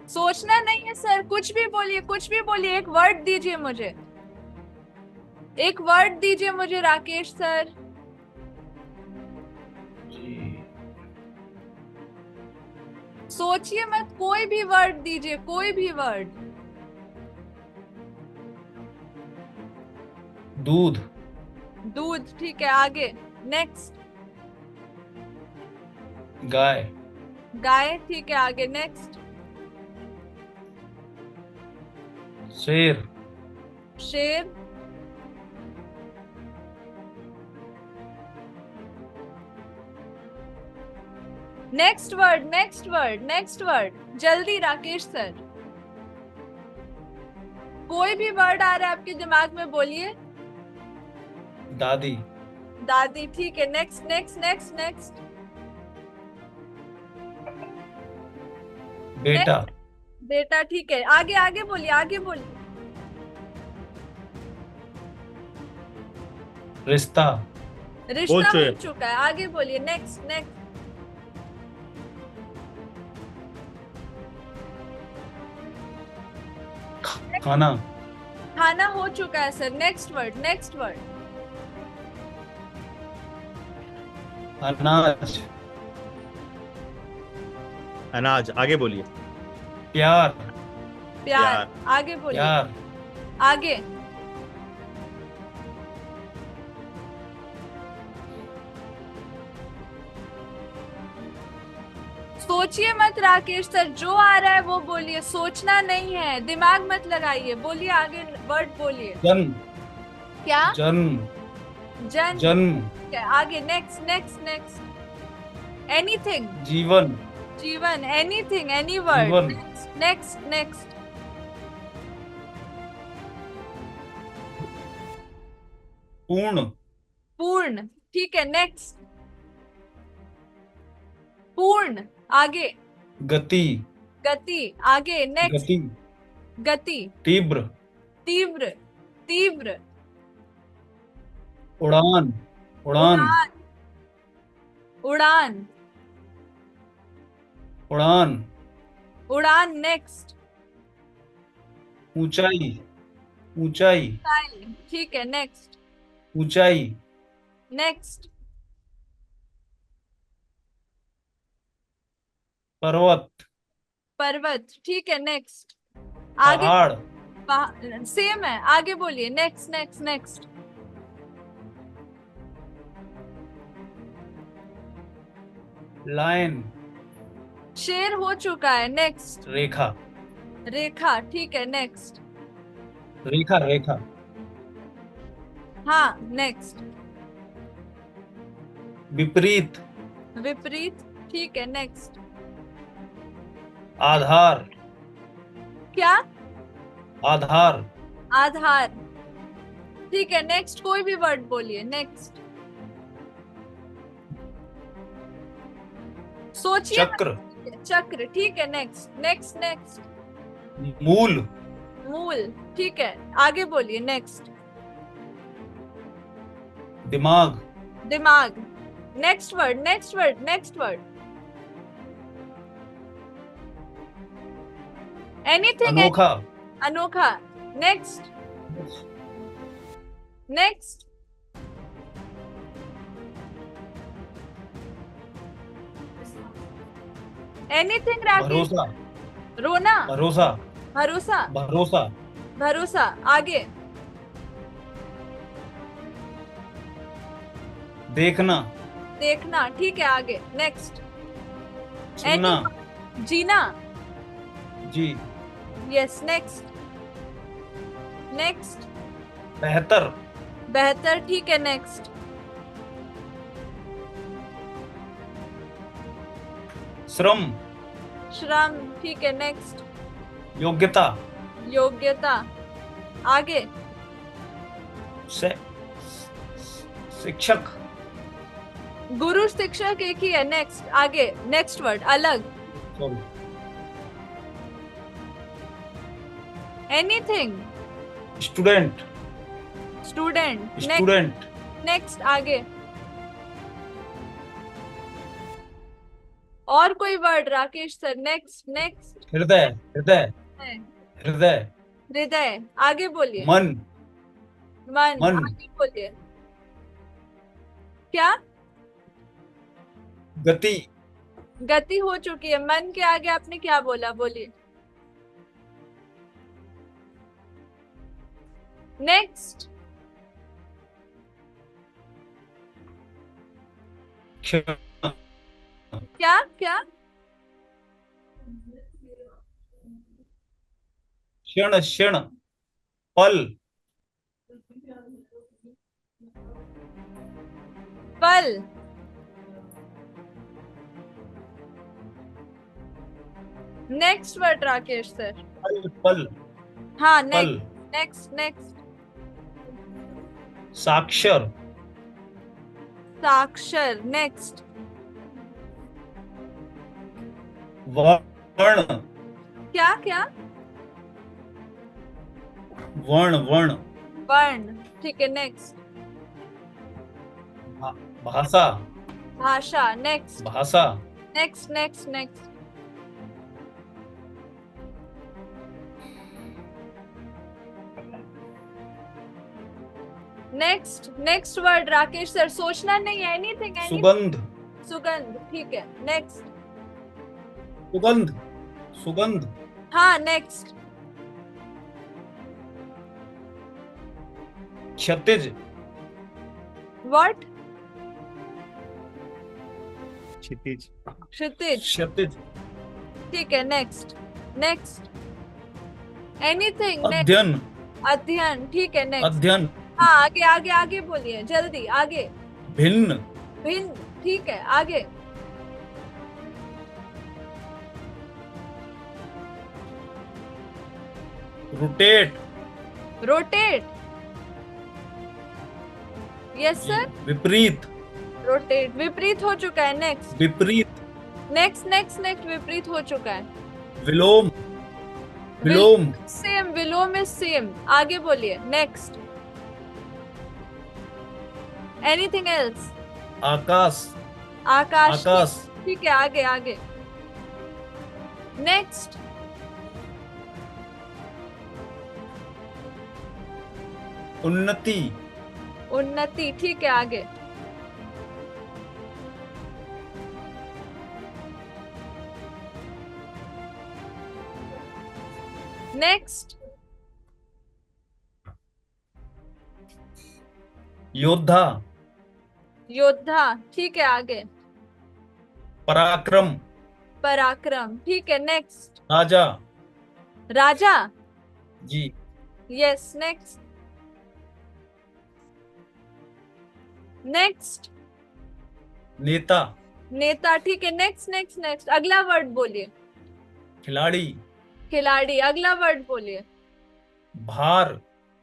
C: सोचना नहीं है सर, कुछ भी बोलिए, कुछ भी बोलिए। एक वर्ड दीजिए मुझे, एक वर्ड दीजिए मुझे राकेश सर। सोचिए मत, कोई भी वर्ड दीजिए, कोई भी वर्ड।
A: दूध।
C: दूध, ठीक है, आगे। नेक्स्ट।
A: गाय।
C: गाय, ठीक है, आगे। नेक्स्ट।
A: शेर।
C: शेर। Next word, next word, next word, जल्दी राकेश सर। कोई भी वर्ड आ रहा है आपके दिमाग में, बोलिए।
A: दादी।
C: दादी, ठीक है, नेक्स्ट नेक्स्ट नेक्स्ट नेक्स्ट।
A: बेटा।
C: बेटा, ठीक है, आगे आगे बोलिए, आगे बोलिए।
A: रिश्ता।
C: रिश्ता हो चुका है, आगे बोलिए। Next next.
A: खाना।
C: खाना हो चुका है sir. Next word, next word.
A: अनाज।
B: अनाज, आगे बोलिए।
A: प्यार।
C: प्यार, आगे बोलिए।
A: प्यार।
C: आगे। सोचिए मत राकेश सर, जो आ रहा है वो बोलिए। सोचना नहीं है, दिमाग मत लगाइए, बोलिए, आगे वर्ड बोलिए।
A: जन्म।
C: क्या?
A: जन्म।
C: जन्म,
A: जन्म।
C: आगे। Next next next. एनीथिंग।
A: जीवन।
C: जीवन, एनीथिंग, एनी वर्ड।
A: जीवन।
C: Next next.
A: पूर्ण।
C: पूर्ण, ठीक है, नेक्स्ट। पूर्ण, आगे।
A: गति।
C: गति, आगे। नेक्स्ट।
A: गति।
C: गति।
A: तीव्र।
C: तीव्र, तीव्र।
A: उड़ान। उड़ान।
C: उड़ान, उड़ान,
A: उड़ान।
C: उड़ान। नेक्स्ट।
A: ऊंचाई। ऊंचाई।
C: ठीक है, नेक्स्ट।
A: ऊंचाई।
C: नेक्स्ट।
A: पर्वत।
C: पर्वत, ठीक है, नेक्स्ट। आगे।
A: पहाड़।
C: सेम है, आगे बोलिए। Next next next.
A: लाइन।
C: शेर हो चुका है। नेक्स्ट।
A: रेखा।
C: रेखा, ठीक है, नेक्स्ट।
A: रेखा। रेखा।
C: हाँ, नेक्स्ट।
A: विपरीत।
C: विपरीत, ठीक है, नेक्स्ट।
A: आधार।
C: क्या?
A: आधार।
C: आधार, ठीक है, नेक्स्ट। कोई भी वर्ड बोलिए। नेक्स्ट। सोचिए।
A: चक्र।
C: चक्र, ठीक है, नेक्स्ट नेक्स्ट नेक्स्ट।
A: मूल।
C: मूल, ठीक है, आगे बोलिए। नेक्स्ट।
A: दिमाग।
C: दिमाग, next word, next word, next word. Anything.
A: अनोखा।
C: अनोखा, नेक्स्ट। नेक्स्ट। एनीथिंग राकेश।
A: भरोसा,
C: रोना।
A: भरोसा,
C: भरोसा।
A: भरोसा,
C: भरोसा। आगे।
A: देखना,
C: देखना, ठीक है, आगे। नेक्स्ट।
A: सुनना,
C: जीना।
A: जी,
C: यस, नेक्स्ट। नेक्स्ट।
A: बेहतर,
C: बेहतर, ठीक है, नेक्स्ट।
A: श्रम,
C: श्रम, ठीक है, नेक्स्ट।
A: योग्यता,
C: योग्यता। आगे।
A: से, शिक्षक,
C: गुरु शिक्षक एक ही है। नेक्स्ट, आगे। नेक्स्ट वर्ड, अलग।
A: Sorry,
C: anything.
A: Student,
C: student. Next.
A: Student,
C: next, आगे। और कोई word Rakesh sir? Next. Next.
A: हृदय, हृदय, हृदय,
C: हृदय। आगे बोलिए।
A: मन,
C: मन।
A: मन,
C: आगे बोलिए। क्या?
A: गति,
C: गति हो चुकी है। मन के आगे आपने क्या बोला? बोलिए। नेक्स्ट।
A: क्षण,
C: क्या? क्या?
A: क्षण, क्षण, पल,
C: पल। Next word Rakesh sir.
A: पल, पल,
C: हाँ,
A: पल,
C: नेक्स्ट। नेक्स्ट। नेक्स्ट।
A: साक्षर,
C: साक्षर। नेक्स्ट।
A: वर्ण,
C: क्या? क्या?
A: वर्ण, वर्ण,
C: वर्ण, ठीक है, नेक्स्ट।
A: भाषा,
C: भाषा। नेक्स्ट।
A: भाषा,
C: next. Next. Next. Next. Next word Rakesh sir. सोचना नहीं है। एनीथिंग।
A: सुगंध,
C: सुगंध, ठीक है, नेक्स्ट।
A: सुगंध, सुगंध,
C: हाँ, नेक्स्ट।
A: क्षतिज,
C: व्हाट?
B: क्षितिज।
C: क्षितिज,
A: क्षतिज,
C: ठीक है, नेक्स्ट। नेक्स्ट। एनीथिंग।
A: अध्ययन,
C: अध्ययन, ठीक है, नेक्स्ट।
A: अध्ययन,
C: हाँ, आगे आगे आगे बोलिए, जल्दी आगे।
A: भिन्न,
C: भिन्न, ठीक है, आगे।
A: Rotate,
C: rotate. Yes sir.
A: विपरीत,
C: रोटेट, विपरीत हो चुका है। नेक्स्ट।
A: विपरीत,
C: नेक्स्ट। नेक्स्ट। नेक्स्ट, विपरीत हो चुका है।
A: विलोम, विलोम,
C: सेम। विलोम इज सेम। आगे बोलिए, next. Anything else?
A: Akash,
C: Akash,
A: Akash,
C: ठीक है, आगे आगे। नेक्स्ट।
A: उन्नति,
C: उन्नति, ठीक है, आगे। नेक्स्ट।
A: योद्धा,
C: योद्धा, ठीक है, आगे।
A: पराक्रम,
C: पराक्रम, ठीक है, नेक्स्ट।
A: राजा,
C: राजा।
A: जी,
C: यस, नेक्स्ट। नेक्स्ट।
A: नेता,
C: नेता, ठीक है, नेक्स्ट। नेक्स्ट। नेक्स्ट, अगला वर्ड बोलिए।
A: खिलाड़ी,
C: खिलाड़ी, अगला वर्ड बोलिए।
A: भार,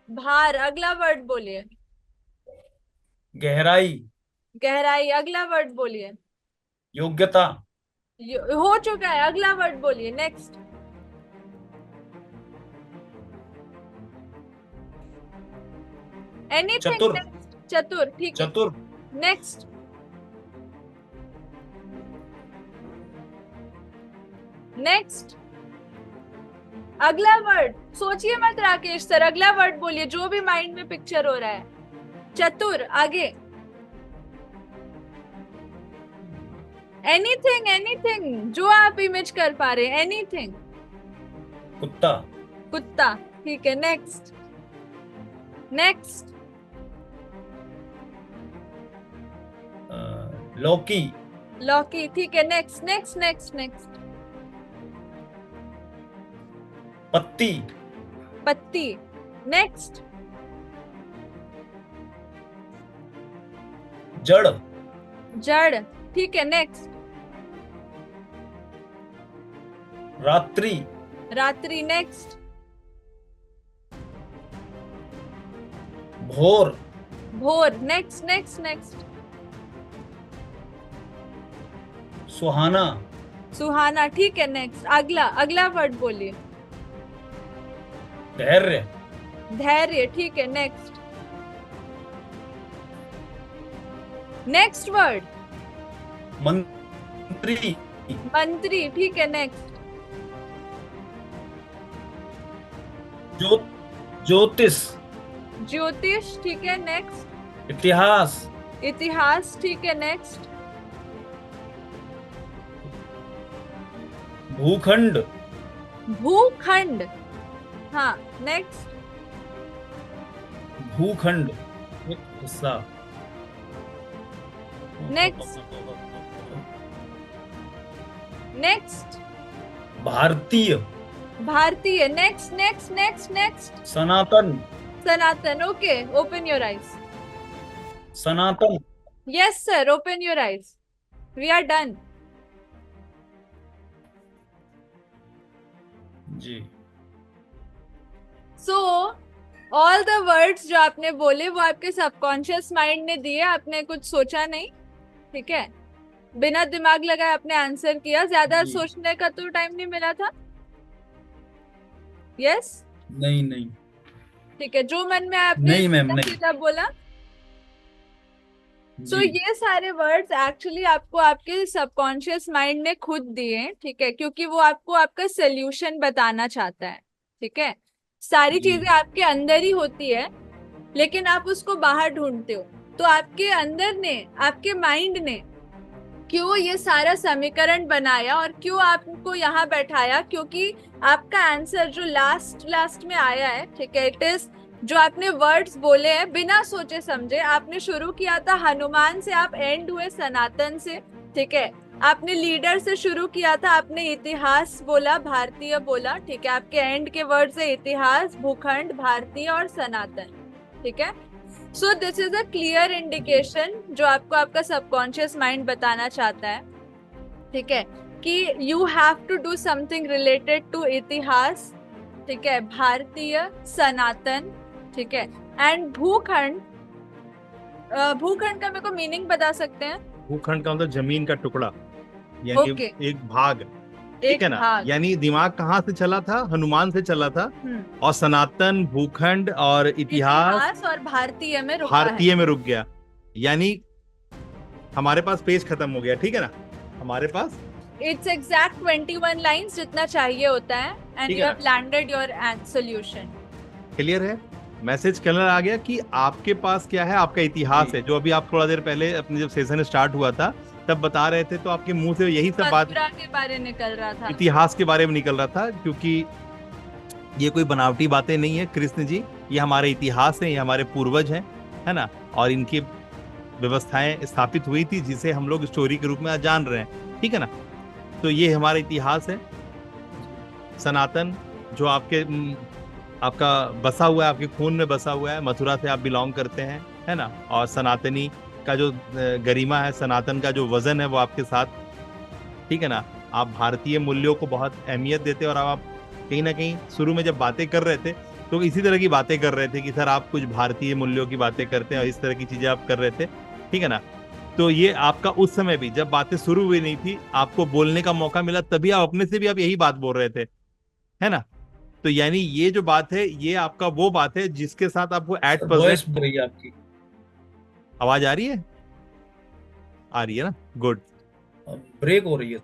C: भार, अगला वर्ड बोलिए।
A: गहराई,
C: गहराई, अगला वर्ड बोलिए।
A: योग्यता,
C: हो चुका है, अगला वर्ड बोलिए। नेक्स्ट। एनीथिंग।
A: चतुर,
C: चतुर, ठीक है,
A: चतुर,
C: नेक्स्ट। नेक्स्ट। अगला वर्ड सोचिए मत राकेश सर, अगला वर्ड बोलिए, जो भी माइंड में पिक्चर हो रहा है। चतुर, आगे। एनीथिंग एनीथिंग जो आप इमेज कर पा रहे हैं, एनीथिंग।
A: कुत्ता।
C: कुत्ता, ठीक है, नेक्स्ट। नेक्स्ट।
A: लौकी।
C: लौकी, ठीक है, नेक्स्ट नेक्स्ट नेक्स्ट नेक्स्ट।
A: पत्ती।
C: पत्ती, नेक्स्ट।
A: जड़।
C: जड़, ठीक है, नेक्स्ट।
A: रात्रि।
C: रात्रि, नेक्स्ट।
A: भोर।
C: भोर, नेक्स्ट नेक्स्ट नेक्स्ट।
A: सुहाना।
C: सुहाना, ठीक है, नेक्स्ट। अगला अगला वर्ड बोलिए।
A: धैर्य।
C: धैर्य, ठीक है, नेक्स्ट। Next word.
A: मंत्री।
C: मंत्री, ठीक है, नेक्स्ट।
A: ज्योतिष।
C: ज्योतिष, ठीक है, नेक्स्ट।
A: इतिहास।
C: इतिहास, ठीक है, नेक्स्ट।
A: भूखंड।
C: भूखंड, हाँ, नेक्स्ट।
A: भूखंड एक हिस्सा।
C: नेक्स्ट। नेक्स्ट।
A: भारतीय।
C: भारतीय, नेक्स्ट नेक्स्ट नेक्स्ट नेक्स्ट।
A: सनातन।
C: सनातन, ओके, ओपन योर आईज।
A: सनातन।
C: Yes sir, open your eyes, we are done.
A: जी।
C: सो ऑल द वर्ड्स जो आपने बोले वो आपके सबकॉन्शियस माइंड ने दिए, आपने कुछ सोचा नहीं, ठीक है, बिना दिमाग लगाए आपने आंसर किया, ज्यादा
A: जी।
C: सोचने का तो टाइम नहीं मिला था। यस,
A: नहीं नहीं
C: ठीक है, जो मन में आया आपने
A: नहीं मैम,
C: सीधा
A: नहीं।
C: सीधा बोला। सो
A: जी।
C: ये सारे वर्ड्स एक्चुअली आपको आपके सबकॉन्शियस माइंड ने खुद दिए, ठीक है, क्योंकि वो आपको आपका सोल्यूशन बताना चाहता है, ठीक है। सारी
A: जी।
C: चीजें आपके अंदर ही होती है, लेकिन आप उसको बाहर ढूंढते हो। तो आपके अंदर ने, आपके माइंड ने क्यों ये सारा समीकरण बनाया और क्यों आपको यहाँ बैठाया, क्योंकि आपका आंसर जो लास्ट लास्ट में आया है, ठीक है, इट इज, जो आपने वर्ड्स बोले हैं बिना सोचे समझे, आपने शुरू किया था हनुमान से, आप एंड हुए सनातन से, ठीक है। आपने लीडर से शुरू किया था, आपने इतिहास बोला, भारतीय बोला, ठीक है, आपके एंड के वर्ड्स है इतिहास, भूखंड, भारतीय और सनातन, ठीक है। So this is a clear indication जो आपको आपका सबकॉन्शियस माइंड बताना चाहता है, ठीक है, कि you have to do something related to इतिहास, ठीक है, भारतीय, सनातन, ठीक है, एंड भूखंड। भूखंड का मेरे को मीनिंग बता सकते हैं?
B: भूखंड का मतलब जमीन का टुकड़ा, यानी
C: ओके,
B: एक भाग, ठीक
C: एक
B: है ना।
C: भाग।
B: यानी दिमाग कहाँ से चला था, हनुमान से चला था, और सनातन, भूखंड और इतिहास
C: और भारतीय में रुका
B: भारतीय में रुक गया। यानी हमारे पास पेज खत्म हो गया, ठीक है ना, हमारे पास
C: है। इट्स एग्जैक्ट 21 लाइंस जितना चाहिए होता है, एंड
B: ठीक
C: यू
B: है
C: have landed your solution.
B: Clear है, मैसेज क्लियर आ गया कि आपके पास क्या है, आपका इतिहास है, जो अभी आप थोड़ा देर पहले अपने जब सेशन स्टार्ट हुआ था तब बता रहे थे, तो आपके मुंह से यही सब बात
C: मथुरा के बारे निकल रहा था,
B: इतिहास के बारे में निकल रहा था, क्योंकि ये कोई बनावटी बातें नहीं है कृष्ण जी, ये हमारे इतिहास है, ये हमारे पूर्वज हैं, है ना, और इनकी व्यवस्थाएं स्थापित हुई थी जिसे हम लोग स्टोरी के रूप में आज जान रहे हैं, ठीक है ना। तो ये हमारा इतिहास है। सनातन जो आपका बसा हुआ है, आपके खून में बसा हुआ है, मथुरा से आप बिलोंग करते हैं, है ना, और सनातनी का जो गरिमा है, सनातन का जो वजन है वो आपके साथ, ठीक है ना। आप भारतीय मूल्यों को बहुत अहमियत देते हैं, और आप कहीं ना कहीं शुरू में जब बातें कर रहे थे तो इसी तरह की बातें कर रहे थे कि सर आप कुछ भारतीय मूल्यों की बातें करते हैं, और इस तरह की चीजें आप कर रहे थे, ठीक है ना। तो ये आपका उस समय भी जब बातें शुरू हुई नहीं थी, आपको बोलने का मौका मिला, तभी आप अपने से भी आप यही बात बोल रहे थे, है ना। तो यानी ये जो बात है, ये आपका वो बात है जिसके साथ आपको एट
A: वॉइस
B: प्रेजेंट।
A: रही है आपकी।
B: आवाज आ रही है? आ रही है ना, गुड।
A: ब्रेक हो रही है।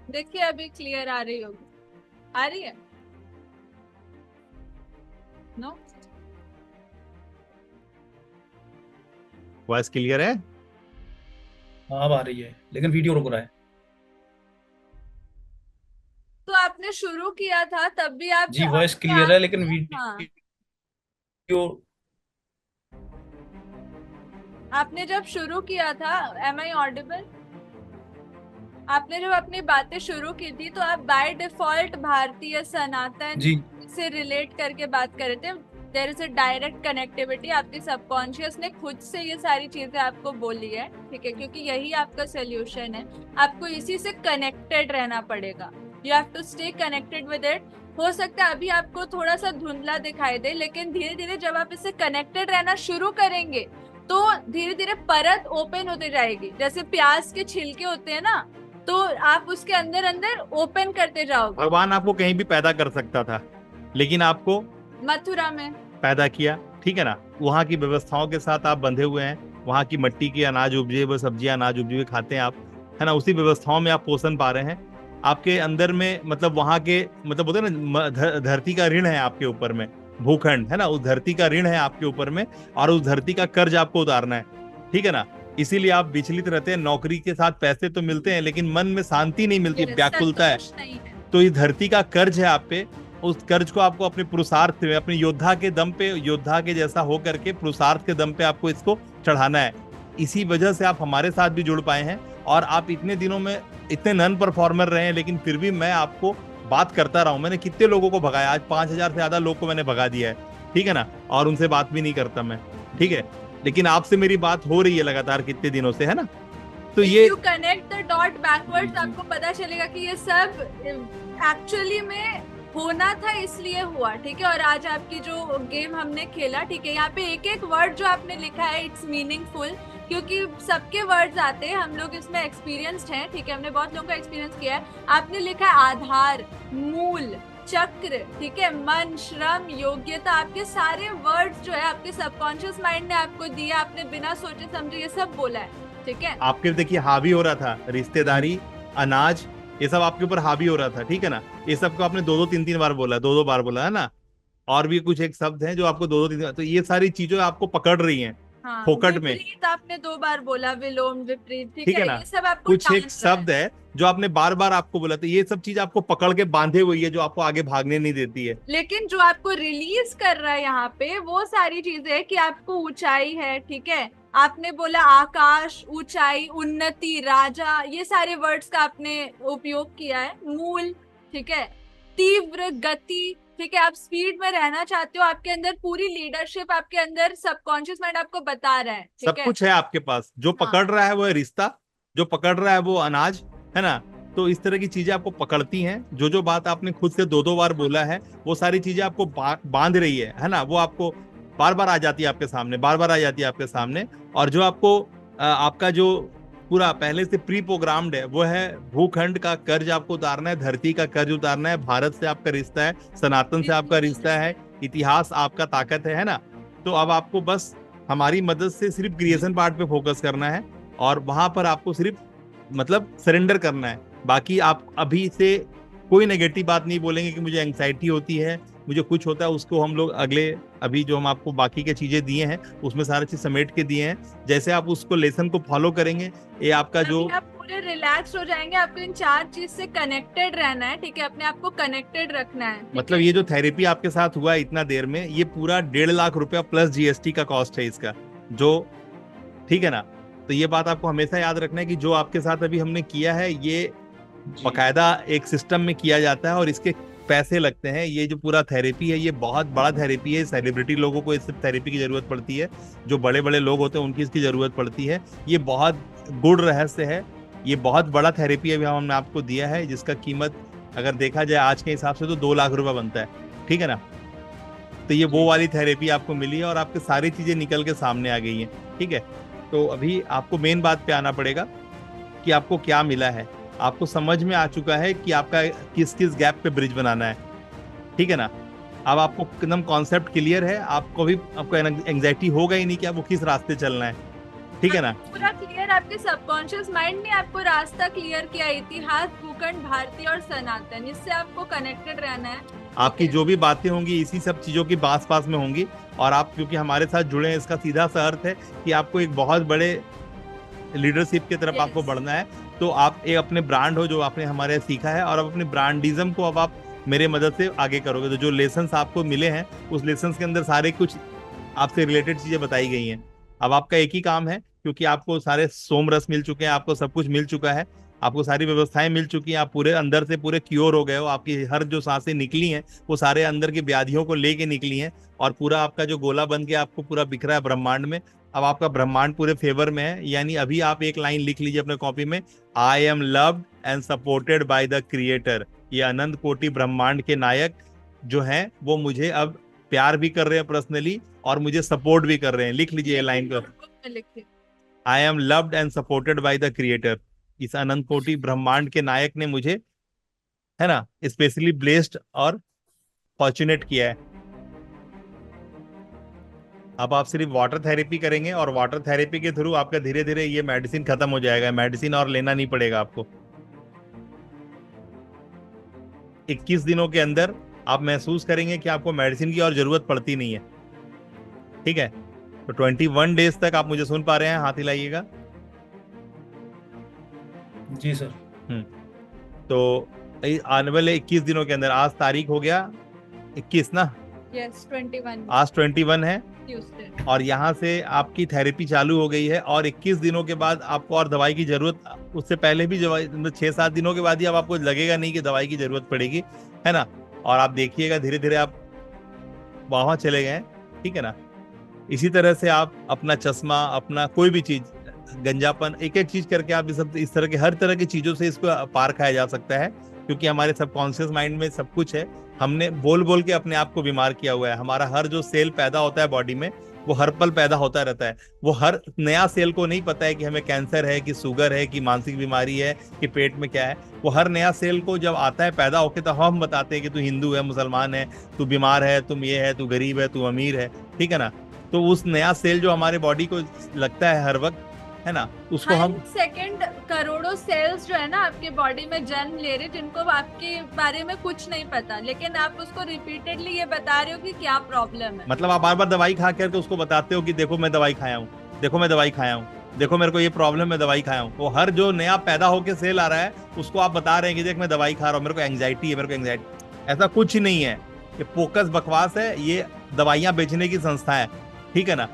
C: देखिए अभी क्लियर आ रही होगी, आ रही है? नो,
B: वॉइस क्लियर है?
A: हाँ, अब आ रही है लेकिन वीडियो रुक रहा है।
C: तो आपने शुरू किया था तब भी आप
A: जी, वॉइस
C: अपने
A: क्लियर
C: आप
A: है लेकिन
C: से, हाँ,
A: वीडियो।
C: आपने जब शुरू किया था, एम आई ऑडिबल? आपने जब अपनी बातें शुरू की थी तो आप बाय डिफॉल्ट भारतीय सनातन
A: जी
C: से रिलेट करके बात कर रहे थे। There is a direct connectivity, आपके सबकॉन्शियस ने खुद से ये सारी चीजें आपको बोली है, ठीक है, क्योंकि यही आपका सोल्यूशन है। आपको इसी से कनेक्टेड रहना पड़ेगा, you have to stay connected with it. हो सकता है अभी आपको थोड़ा सा धुंधला दिखाई दे, लेकिन धीरे धीरे जब आप इससे कनेक्टेड रहना शुरू करेंगे तो धीरे धीरे परत ओपन होते जाएगी। जैसे प्याज के छिलके होते हैं ना, तो आप उसके अंदर अंदर ओपन करते जाओगे।
B: भगवान आपको कहीं भी पैदा कर सकता था, लेकिन आपको
C: मथुरा में
B: पैदा किया, ठीक है ना। वहाँ की व्यवस्थाओं के साथ आप बंधे हुए हैं, वहाँ की मिट्टी की अनाज उपजे हुए सब्जियां, अनाज उपजे हुए खाते हैं आप, है ना। उसी व्यवस्थाओं में आप पोषण पा रहे हैं। आपके अंदर में मतलब वहाँ के मतलब बोलते हैं ना, धरती का ऋण है आपके ऊपर में, भूखंड है ना, उस धरती का ऋण है आपके ऊपर में, और उस धरती का कर्ज आपको उतारना है, ठीक है ना। इसीलिए आप विचलित रहते हैं। नौकरी के साथ पैसे तो मिलते हैं लेकिन मन में शांति नहीं मिलती, व्याकुलता है।
C: संतोष नहीं है।
B: तो इस धरती का कर्ज है आप पे। उस कर्ज को आपको अपने पुरुषार्थ में, अपने योद्धा के दम पे, योद्धा के जैसा हो करके पुरुषार्थ के दम पे आपको इसको चढ़ाना है। इसी वजह से आप हमारे साथ भी जुड़ पाए हैं, और आप इतने दिनों में इतने नन परफॉर्मर रहे हैं, लेकिन फिर भी मैं आपको बात करता रहा हूं। मैंने कितने लोगों को भगाया, आज 5,000 से ज्यादा लोग को मैंने भगा दिया है, ठीक है ना, और उनसे बात भी नहीं करता मैं, ठीक है। लेकिन आपसे मेरी बात हो रही है लगातार कितने दिनों से, है ना। तो ये
C: you connect the dot backwards, आपको पता चलेगा कि ये सब एक्चुअली में होना था, इसलिए हुआ, ठीक है। और आज आपकी जो गेम हमने खेला, ठीक है, यहाँ पे एक एक वर्ड जो आपने लिखा है इट्स मीनिंगफुल, क्योंकि सबके वर्ड्स आते हैं, हम लोग इसमें एक्सपीरियंस्ड हैं, ठीक है, हमने बहुत लोगों का एक्सपीरियंस किया है। आपने लिखा है आधार, मूल, चक्र, ठीक है, मन, श्रम, योग्यता, आपके सारे वर्ड्स जो है आपके सबकॉन्शियस माइंड ने आपको दिया, आपने बिना सोचे समझे ये सब बोला है, ठीक है।
B: आपके देखिए हावी हो रहा था, रिश्तेदारी, अनाज, ये सब आपके ऊपर हावी हो रहा था, ठीक है ना। ये सब को आपने दो दो तीन तीन बार बोला, दो दो बार बोला, है ना। और भी कुछ एक शब्द हैं जो आपको दो दो तीन, तो ये सारी चीजें आपको पकड़ रही हैं
C: हाँ,
B: फोकट में,
C: विपरीत आपने 2 बार बोला, विलोम, विपरीत, ठीक
B: ठीक है
C: है,
B: ना।
C: ये सब आपको
B: कुछ एक
C: टांग रहा है।
B: शब्द है जो आपने बार बार आपको बोला, तो ये सब चीज आपको पकड़ के बांधे हुई है, जो आपको आगे भागने नहीं देती है।
C: लेकिन जो आपको रिलीज कर रहा है यहाँ पे वो सारी चीजें कि आपको ऊंचाई है, ठीक है। आपने बोला आकाश, ऊंचाई, उन्नति, राजा, ये सारे वर्ड्स का आपने उपयोग किया है। मूल, ठीक है, तीव्र गति, ठीक है, आप स्पीड में रहना चाहते हो, आपके अंदर पूरी लीडरशिप, आपके अंदर सबकॉन्शियस माइंड आपको बता रहा है, ठीक
B: सब
C: है।
B: कुछ है आपके पास, जो
C: हाँ,
B: पकड़ रहा है वो है रिश्ता, जो पकड़ रहा है वो अनाज, है ना। तो इस तरह की चीजें आपको पकड़ती हैं। जो जो बात आपने खुद से दो दो बार बोला है, वो सारी चीजें आपको बांध रही है ना। वो आपको बार बार आ जाती है आपके सामने, बार बार आ जाती है आपके सामने। और जो आपको आपका जो पूरा पहले से प्री प्रोग्राम्ड है, वो है भूखंड का कर्ज आपको उतारना है, धरती का कर्ज उतारना है, भारत से आपका रिश्ता है, सनातन से आपका रिश्ता है, इतिहास आपका ताकत है ना। तो अब आपको बस हमारी मदद से सिर्फ क्रिएशन पार्ट पे फोकस करना है, और वहां पर आपको सिर्फ मतलब सरेंडर करना है। बाकी आप अभी से कोई नेगेटिव बात नहीं बोलेंगे कि मुझे एंग्जाइटी होती है, मुझे कुछ होता है, उसको हम लोग अगले अभी जो हम आपको बाकी के चीजें दिए हैं उसमें सारी चीज समेट के दिए हैं। जैसे आप उसको लेसन को फॉलो करेंगे, ये आपका जो
C: अभी आप पूरे रिलैक्स हो जाएंगे। आपको इन 4 चीज से कनेक्टेड रहना है, ठीक है, अपने आप को कनेक्टेड रखना है, ठीक
B: मतलब
C: है?
B: ये जो थेरेपी आपके साथ हुआ है इतना देर में, ये पूरा 1.5 लाख रुपया प्लस जीएसटी का कॉस्ट है इसका, जो, ठीक है ना। तो ये बात आपको हमेशा याद रखना है कि जो आपके साथ अभी हमने किया है ये
A: जी
B: बकायदा एक सिस्टम में किया जाता है, और इसके पैसे लगते हैं। ये जो पूरा थेरेपी है ये बहुत बड़ा थेरेपी है। सेलिब्रिटी लोगों को इस थेरेपी की जरूरत पड़ती है, जो बड़े बड़े लोग होते हैं उनकी इसकी जरूरत पड़ती है। ये बहुत गुड़ रहस्य है, ये बहुत बड़ा थेरेपी अभी हमने आपको दिया है, जिसका कीमत अगर देखा जाए आज के हिसाब से तो 2 लाख रुपए बनता है, ठीक है ना। तो ये वो वाली थेरेपी आपको मिली है, और आपकी सारी चीजें निकल के सामने आ गई हैं, ठीक है। तो अभी आपको मेन बात पे आना पड़ेगा कि आपको क्या मिला है। आपको समझ में आ चुका है कि आपका किस किस गैप पे ब्रिज बनाना है, ठीक है ना। अब आपको एकदम कॉन्सेप्ट क्लियर है, आपको एंग्जाइटी होगा ही नहीं कि आपको किस रास्ते चलना है, ठीक है ना।
C: पूरा क्लियर, आपके सबकॉन्शियस माइंड ने आपको रास्ता क्लियर किया। इतिहास, भूखंड, भारतीय और सनातन, इससे आपको कनेक्टेड रहना है।
B: आपकी जो भी बातें होंगी इसी सब चीजों की पास पास में होंगी, और आप क्योंकि हमारे साथ जुड़े हैं इसका सीधा सा अर्थ है कि आपको एक बहुत बड़े लीडरशिप की तरफ आपको
C: Yes.
B: बढ़ना है, तो आप एक अपने ब्रांड हो जो आपने हमारे सीखा है, और अब अपने ब्रांडिज्म को अब आप मेरे मदद से आगे करोगे। तो जो लेसन्स आपको मिले हैं उस लेसन्स के अंदर सारे कुछ आपसे रिलेटेड चीजें बताई गई हैं। अब आपका एक ही काम है, क्योंकि आपको सारे सोमरस मिल चुके हैं, आपको सब कुछ मिल चुका है, आपको सारी व्यवस्थाएं मिल चुकी हैं, आप पूरे अंदर से पूरे क्योर हो गए हो, आपकी हर जो सांसें निकली हैं वो सारे अंदर की व्याधियों को लेके निकली हैं, और पूरा आपका जो गोला बन के आपको पूरा बिखरा है ब्रह्मांड में। अब आपका ब्रह्मांड पूरे फेवर में है। यानी अभी आप एक लाइन लिख लीजिए अपने कॉपी में, I am loved and supported by the creator. ये अनंत कोटि ब्रह्मांड के नायक जो हैं वो मुझे अब प्यार भी कर रहे हैं पर्सनली, और मुझे सपोर्ट भी कर रहे हैं। लिख लीजिए ये लाइन को,
C: notebook में लिखिए।
B: I am loved and supported by the creator. इस अनंत कोटि ब्रह्मांड के नायक ने मुझे, है ना, स्पेशली ब्लेस्ड और फॉर्चुनेट किया है। अब आप सिर्फ वाटर थेरेपी करेंगे, और वाटर थेरेपी के थ्रू आपका धीरे धीरे ये मेडिसिन खत्म हो जाएगा, मेडिसिन और लेना नहीं पड़ेगा आपको। 21 दिनों के अंदर आप महसूस करेंगे कि आपको मेडिसिन की और जरूरत पड़ती नहीं है। ठीक है, तो 21 डेज तक आप मुझे सुन पा रहे हैं? हाथ हिलाइएगा।
A: जी सर।
B: तो आने वाले 21 दिनों के अंदर, आज तारीख हो गया 21 ना?
C: Yes, 21
B: आज 21 है,
C: Tuesday.
B: और यहाँ से आपकी थेरेपी चालू हो गई है, और 21 दिनों के बाद आपको और दवाई की जरूरत, उससे पहले भी दवाई, 6-7 दिनों के बाद ही अब आपको लगेगा नहीं कि दवाई की जरूरत पड़ेगी, है ना। और आप देखिएगा धीरे धीरे आप वहां चले गए, ठीक है ना। इसी तरह से आप अपना चश्मा, अपना कोई भी चीज, गंजापन, एक एक चीज करके आप इस तरह के हर तरह की चीजों से इसको पार खाया जा सकता है, क्योंकि हमारे सबकॉन्शियस माइंड में सब कुछ है। हमने बोल बोल के अपने आप को बीमार किया हुआ है। हमारा हर जो सेल पैदा होता है बॉडी में, वो हर पल पैदा होता रहता है। वो हर नया सेल को नहीं पता है कि हमें कैंसर है, कि शुगर है, कि मानसिक बीमारी है, कि पेट में क्या है। वो हर नया सेल को जब आता है पैदा होके, तो हम बताते हैं कि तू हिंदू है, मुसलमान है, तू बीमार है, तुम ये है, तू गरीब है, तू अमीर है, ठीक है ना। तो उस नया सेल जो हमारे बॉडी को लगता है हर वक्त, है ना, उसको हम
C: सेकंड करोड़ों सेल्स जो है ना आपके बॉडी में जन्म ले रहे, जिनको आपके बारे में कुछ नहीं पता, लेकिन आप उसको रिपीटेडली ये बता रहे हो कि क्या प्रॉब्लम है।
B: मतलब आप बार बार दवाई खा करके उसको बताते हो कि देखो मैं दवाई खाया हूँ, देखो मैं दवाई खाया हूँ, देखो मेरे को ये प्रॉब्लम है, दवाई खाया हूँ। वो हर जो नया पैदा होके सेल आ रहा है उसको आप बता रहे हैं कि देख मैं दवाई खा रहा हूँ, मेरे को एंग्जाइटी है, मेरे को एंग्जाइटी। ऐसा कुछ ही नहीं है, ये फोकस बकवास है, ये दवाइयां बेचने की संस्था है, ठीक है ना।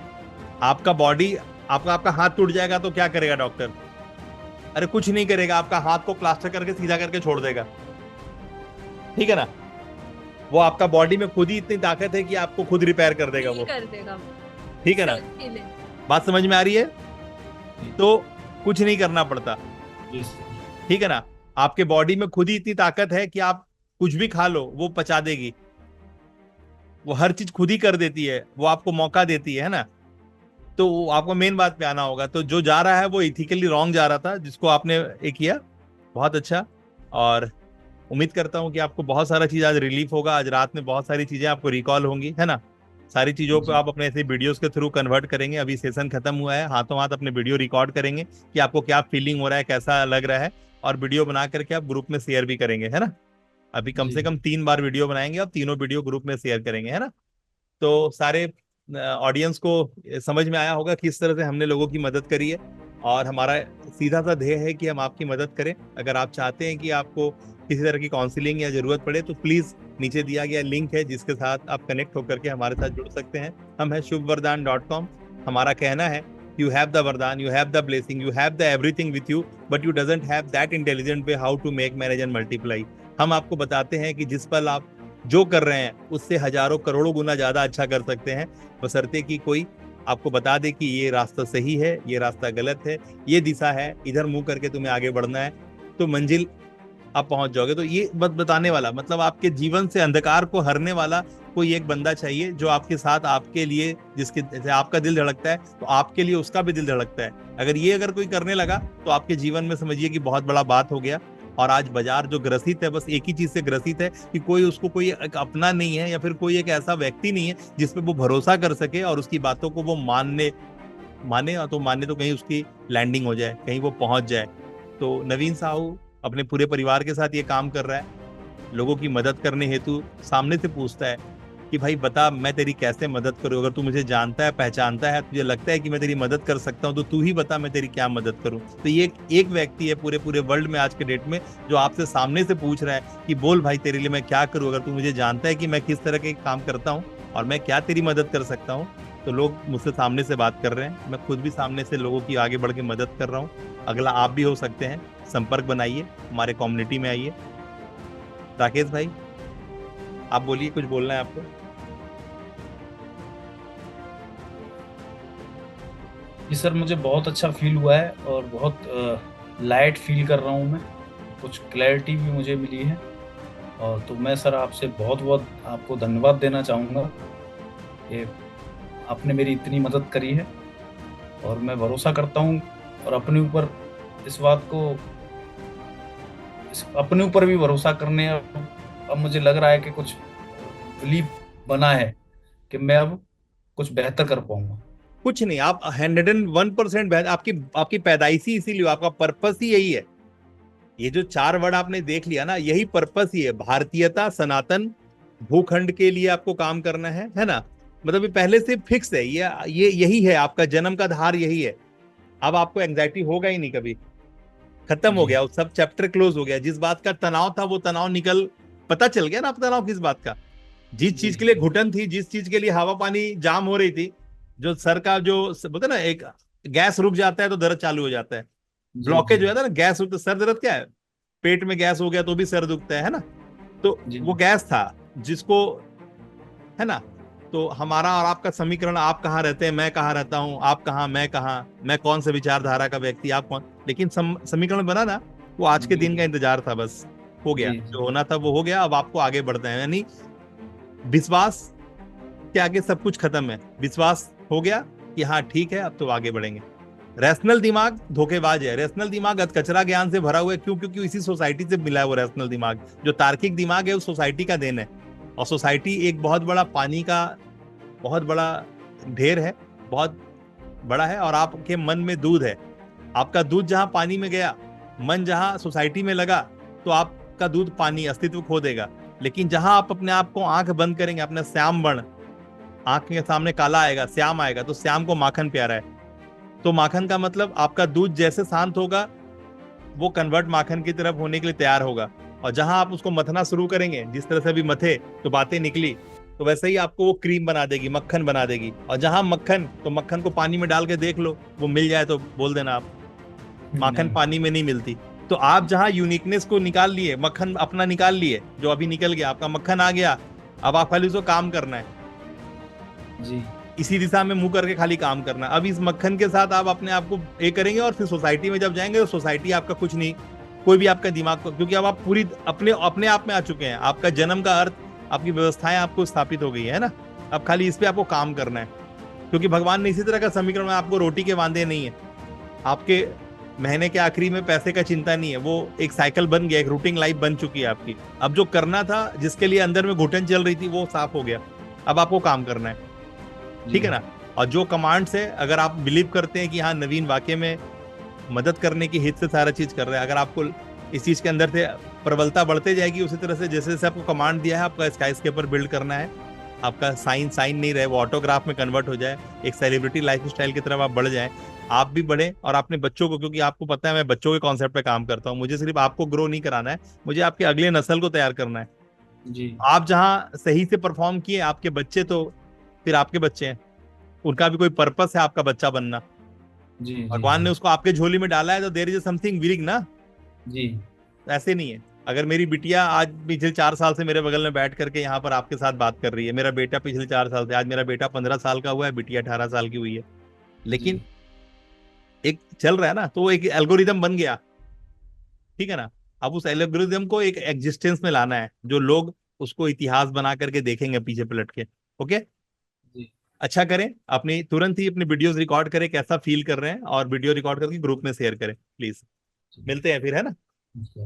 B: आपका बॉडी, आपका हाथ टूट जाएगा तो क्या करेगा डॉक्टर? अरे कुछ नहीं करेगा, आपका हाथ को प्लास्टर करके सीधा करके छोड़ देगा, ठीक है ना। वो आपका बॉडी में खुद ही इतनी ताकत है कि आपको खुद रिपेयर कर देगा, वो
C: कर देगा,
B: ठीक है ना। बात समझ में आ रही है? तो कुछ नहीं करना पड़ता, ठीक है ना। आपके बॉडी में खुद ही इतनी ताकत है कि आप कुछ भी खा लो वो पचा देगी, वो हर चीज खुद ही कर देती है, वो आपको मौका देती है ना। तो आपको मेन बात पे आना होगा। तो जो जा रहा है वो इथिकली रॉन्ग जा रहा था, जिसको आपने एक किया, बहुत अच्छा। और उम्मीद करता हूं कि आपको बहुत सारा चीज आज रिलीफ होगा। आज रात में बहुत सारी चीजें आपको रिकॉल होंगी, है ना। सारी चीजों को आप अपने ऐसे वीडियोस के थ्रू कन्वर्ट करेंगे। अभी सेशन खत्म हुआ है, हाथों हाथ अपने वीडियो रिकॉर्ड करेंगे कि आपको क्या फीलिंग हो रहा है, कैसा लग रहा है, और वीडियो बना करके आप ग्रुप में शेयर भी करेंगे, है ना। अभी कम से कम 3 बार वीडियो बनाएंगे, आप तीनों वीडियो ग्रुप में शेयर करेंगे, है ना। तो सारे ऑडियंस को समझ में आया होगा किस तरह से हमने लोगों की मदद करी है, और हमारा सीधा सा ध्येय है कि हम आपकी मदद करें। अगर आप चाहते हैं कि आपको किसी तरह की काउंसलिंग या जरूरत पड़े तो प्लीज नीचे दिया गया लिंक है जिसके साथ आप कनेक्ट होकर के हमारे साथ जुड़ सकते हैं। हम है shubhvardhan.com। हमारा कहना है, you have the वरदान, you have the blessing, you have the everything with you, but you doesn't have that intelligent way how to make, manage and multiply। हम आपको बताते हैं कि जिस पल आप जो कर रहे हैं उससे हजारों करोड़ों गुना ज्यादा अच्छा कर सकते हैं, बशर्ते कि कोई आपको बता दे कि ये रास्ता सही है, ये रास्ता गलत है, ये दिशा है, इधर मुंह करके तुम्हें आगे बढ़ना है, तो मंजिल आप पहुंच जाओगे। तो ये बताने वाला, मतलब आपके जीवन से अंधकार को हरने वाला कोई एक बंदा चाहिए जो आपके साथ, आपके लिए, जिसके जैसे आपका दिल धड़कता है तो आपके लिए उसका भी दिल धड़कता है। अगर कोई करने लगा तो आपके जीवन में समझिए कि बहुत बड़ा बात हो गया। और आज बाजार जो ग्रसित है, बस एक ही चीज से ग्रसित है कि कोई एक अपना नहीं है, या फिर कोई एक ऐसा व्यक्ति नहीं है जिसपे वो भरोसा कर सके और उसकी बातों को वो माने तो कहीं उसकी लैंडिंग हो जाए, कहीं वो पहुंच जाए। तो नवीन साहू अपने पूरे परिवार के साथ ये काम कर रहा है, लोगों की मदद करने हेतु सामने से पूछता है कि भाई बता मैं तेरी कैसे मदद करूं, अगर तू मुझे जानता है पहचानता है तुझे लगता है कि मैं तेरी मदद कर सकता हूं तो तू ही बता मैं तेरी क्या मदद करूं। तो ये एक व्यक्ति है पूरे पूरे वर्ल्ड में आज के डेट में जो आपसे सामने से पूछ रहा है कि बोल भाई तेरे लिए मैं क्या करूं, अगर तू मुझे जानता है कि मैं किस तरह के काम करता हूं और मैं क्या तेरी मदद कर सकता हूँ। तो लोग मुझसे सामने से बात कर रहे हैं, मैं खुद भी सामने से लोगों की आगे बढ़ के मदद कर रहा हूँ। अगला आप भी हो सकते हैं, संपर्क बनाइए, हमारे कम्युनिटी में आइए। राकेश भाई आप बोलिए, कुछ बोलना है आपको?
A: जी सर, मुझे बहुत अच्छा फील हुआ है और बहुत लाइट फील कर रहा हूँ मैं। कुछ क्लैरिटी भी मुझे मिली है। और तो मैं सर आपसे बहुत बहुत आपको धन्यवाद देना चाहूँगा कि आपने मेरी इतनी मदद करी है। और मैं भरोसा करता हूँ और अपने ऊपर इस बात को अपने ऊपर भी भरोसा करने, अब मुझे लग रहा है कि कुछ बिलीव बना है कि मैं अब कुछ बेहतर कर पाऊंगा।
B: कुछ नहीं, आप 101% आपकी आपकी पैदाइशी इसीलिए आपका पर्पस ही यही है। ये जो 4 वर्ड आपने देख लिया ना, यही पर्पस ही है, भारतीयता, सनातन, भूखंड के लिए आपको काम करना है ना। मतलब ये पहले से फिक्स है, ये यही है, आपका जन्म का धार यही है। अब आपको एंजाइटी होगा ही नहीं कभी, खत्म हो
A: जी
B: गया, वो सब चैप्टर क्लोज हो गया। जिस बात का तनाव था वो तनाव निकल, पता चल गया ना आप तनाव किस बात का। जिस
A: जी
B: चीज के लिए घुटन थी, जिस चीज के लिए हवा पानी जाम हो रही थी, जो सर का जो बोलते ना, एक गैस रुक जाता है तो दर्द चालू हो जाता है।
A: जी
B: ब्लॉकेज
A: जी
B: हो जाता है ना, गैस रुक तो सर दर्द क्या है, पेट में गैस हो गया तो भी सर दुखता है ना। तो
A: जी
B: वो गैस था जिसको, है ना। तो हमारा और आपका समीकरण, आप कहाँ रहते हैं मैं कहाँ रहता हूँ, आप कहाँ मैं कहाँ, मैं कौन से विचारधारा का व्यक्ति आप कौन, लेकिन समीकरण बना ना, वो आज के
A: जी
B: दिन का इंतजार था, बस हो गया,
A: जी
B: जो होना था वो हो गया। अब आपको आगे बढ़ना है, यानी विश्वास के आगे सब कुछ खत्म है। विश्वास हो गया कि हाँ ठीक है अब तो आगे बढ़ेंगे। रैशनल दिमाग धोखेबाज है, रैशनल दिमाग कचरा ज्ञान से भरा हुआ है। क्यों? क्योंकि इसी सोसाइटी से मिला है वो रैशनल दिमाग। जो तार्किक दिमाग है वो सोसाइटी का देन है, और सोसाइटी एक बहुत बड़ा पानी का बहुत बड़ा ढेर है, बहुत बड़ा है, और आपके मन में दूध है। आपका दूध जहां पानी में गया, मन जहां सोसाइटी में लगा, तो आपका दूध पानी अस्तित्व खो देगा। लेकिन जहां आप अपने आप को आंख बंद करेंगे, अपना श्याम बन, आंख के सामने काला आएगा, श्याम आएगा, तो श्याम को माखन प्यारा है। तो माखन का मतलब आपका दूध जैसे शांत होगा वो कन्वर्ट माखन की तरफ होने के लिए तैयार होगा। और जहां आप उसको मथना शुरू करेंगे, जिस तरह से अभी मथे तो बातें निकली, तो वैसे ही आपको वो क्रीम बना देगी, मक्खन बना देगी। और जहां मक्खन, तो मक्खन को पानी में डाल के देख लो, वो मिल जाए तो बोल देना आप, माखन
A: नहीं।
B: पानी में नहीं मिलती। तो आप जहां यूनिकनेस को निकाल लिए, मक्खन अपना निकाल लिए, जो अभी निकल गया, आपका मक्खन आ गया, अब आप खाली उसको काम करना है,
A: जी
B: इसी दिशा में मुंह करके खाली काम करना। अब इस मक्खन के साथ आप अपने आप को एक करेंगे, और फिर सोसाइटी में जब जाएंगे तो सोसाइटी आपका कुछ नहीं, कोई भी आपका दिमाग को, क्योंकि अब आप पूरी अपने अपने आप में आ चुके हैं। आपका जन्म का अर्थ, आपकी व्यवस्थाएं आपको स्थापित हो गई है ना। अब खाली इस पे आपको काम करना है, क्योंकि भगवान ने इसी तरह का समीकरण में आपको रोटी के वांदे नहीं है, आपके महीने के आखिरी में पैसे का चिंता नहीं है। वो एक साइकिल बन गया, एक रूटीन लाइफ बन चुकी है आपकी। अब जो करना था, जिसके लिए अंदर में घुटन चल रही थी, वो साफ हो गया। अब आपको काम करना है, ठीक
A: जी
B: है ना। और जो कमांड्स है, अगर आप बिलीव करते हैं कि हाँ नवीन वाकई में मदद करने की हित से सारा चीज कर रहा है, अगर आपको इस चीज के अंदर से प्रबलता बढ़ते जाएगी, उसी तरह से जैसे जैसे आपको कमांड दिया है, आपका स्काई स्केपर बिल्ड करना है, आपका साइन साइन नहीं रहे, वो ऑटोग्राफ में कन्वर्ट हो जाए, एक सेलिब्रिटी लाइफ स्टाइल की तरफ आप बढ़ जाए, आप भी बढ़े और अपने बच्चों को, क्योंकि आपको पता है मैं बच्चों के कॉन्सेप्ट पे काम करता हूँ, मुझे सिर्फ आपको ग्रो नहीं कराना है, मुझे आपके अगले नस्ल को तैयार करना है।
A: जी
B: आप जहाँ सही से परफॉर्म किए, आपके बच्चे तो फिर आपके बच्चे हैं, उनका भी कोई पर्पस है आपका बच्चा बनना।
A: जी जी
B: भगवान ने
A: जी
B: उसको आपके झोली में डाला है, तो देयर इज समथिंग विलिंग ना।
A: जी
B: ऐसे नहीं है। अगर मेरी बिटिया आज पिछले 4 साल से मेरे बगल में बैठ करके यहाँ पर आपके साथ बात कर रही है, मेरा बेटा पिछले 4 साल से, आज मेरा बेटा 15 साल का हुआ है, बिटिया 18 साल की हुई है,
A: जी
B: लेकिन एक चल रहा है ना, तो एक एल्गोरिदम बन गया, ठीक है ना। अब उस एल्गोरिदम को एक एग्जिस्टेंस में लाना है, जो लोग उसको इतिहास बना करके देखेंगे पीछे पलट के। ओके,
A: जी
B: अच्छा करें, अपनी तुरंत ही अपनी वीडियोस रिकॉर्ड करें, कैसा फील कर रहे हैं, और वीडियो रिकॉर्ड करके ग्रुप में शेयर करें प्लीज।
A: जी
B: मिलते हैं फिर, है ना।
A: जी।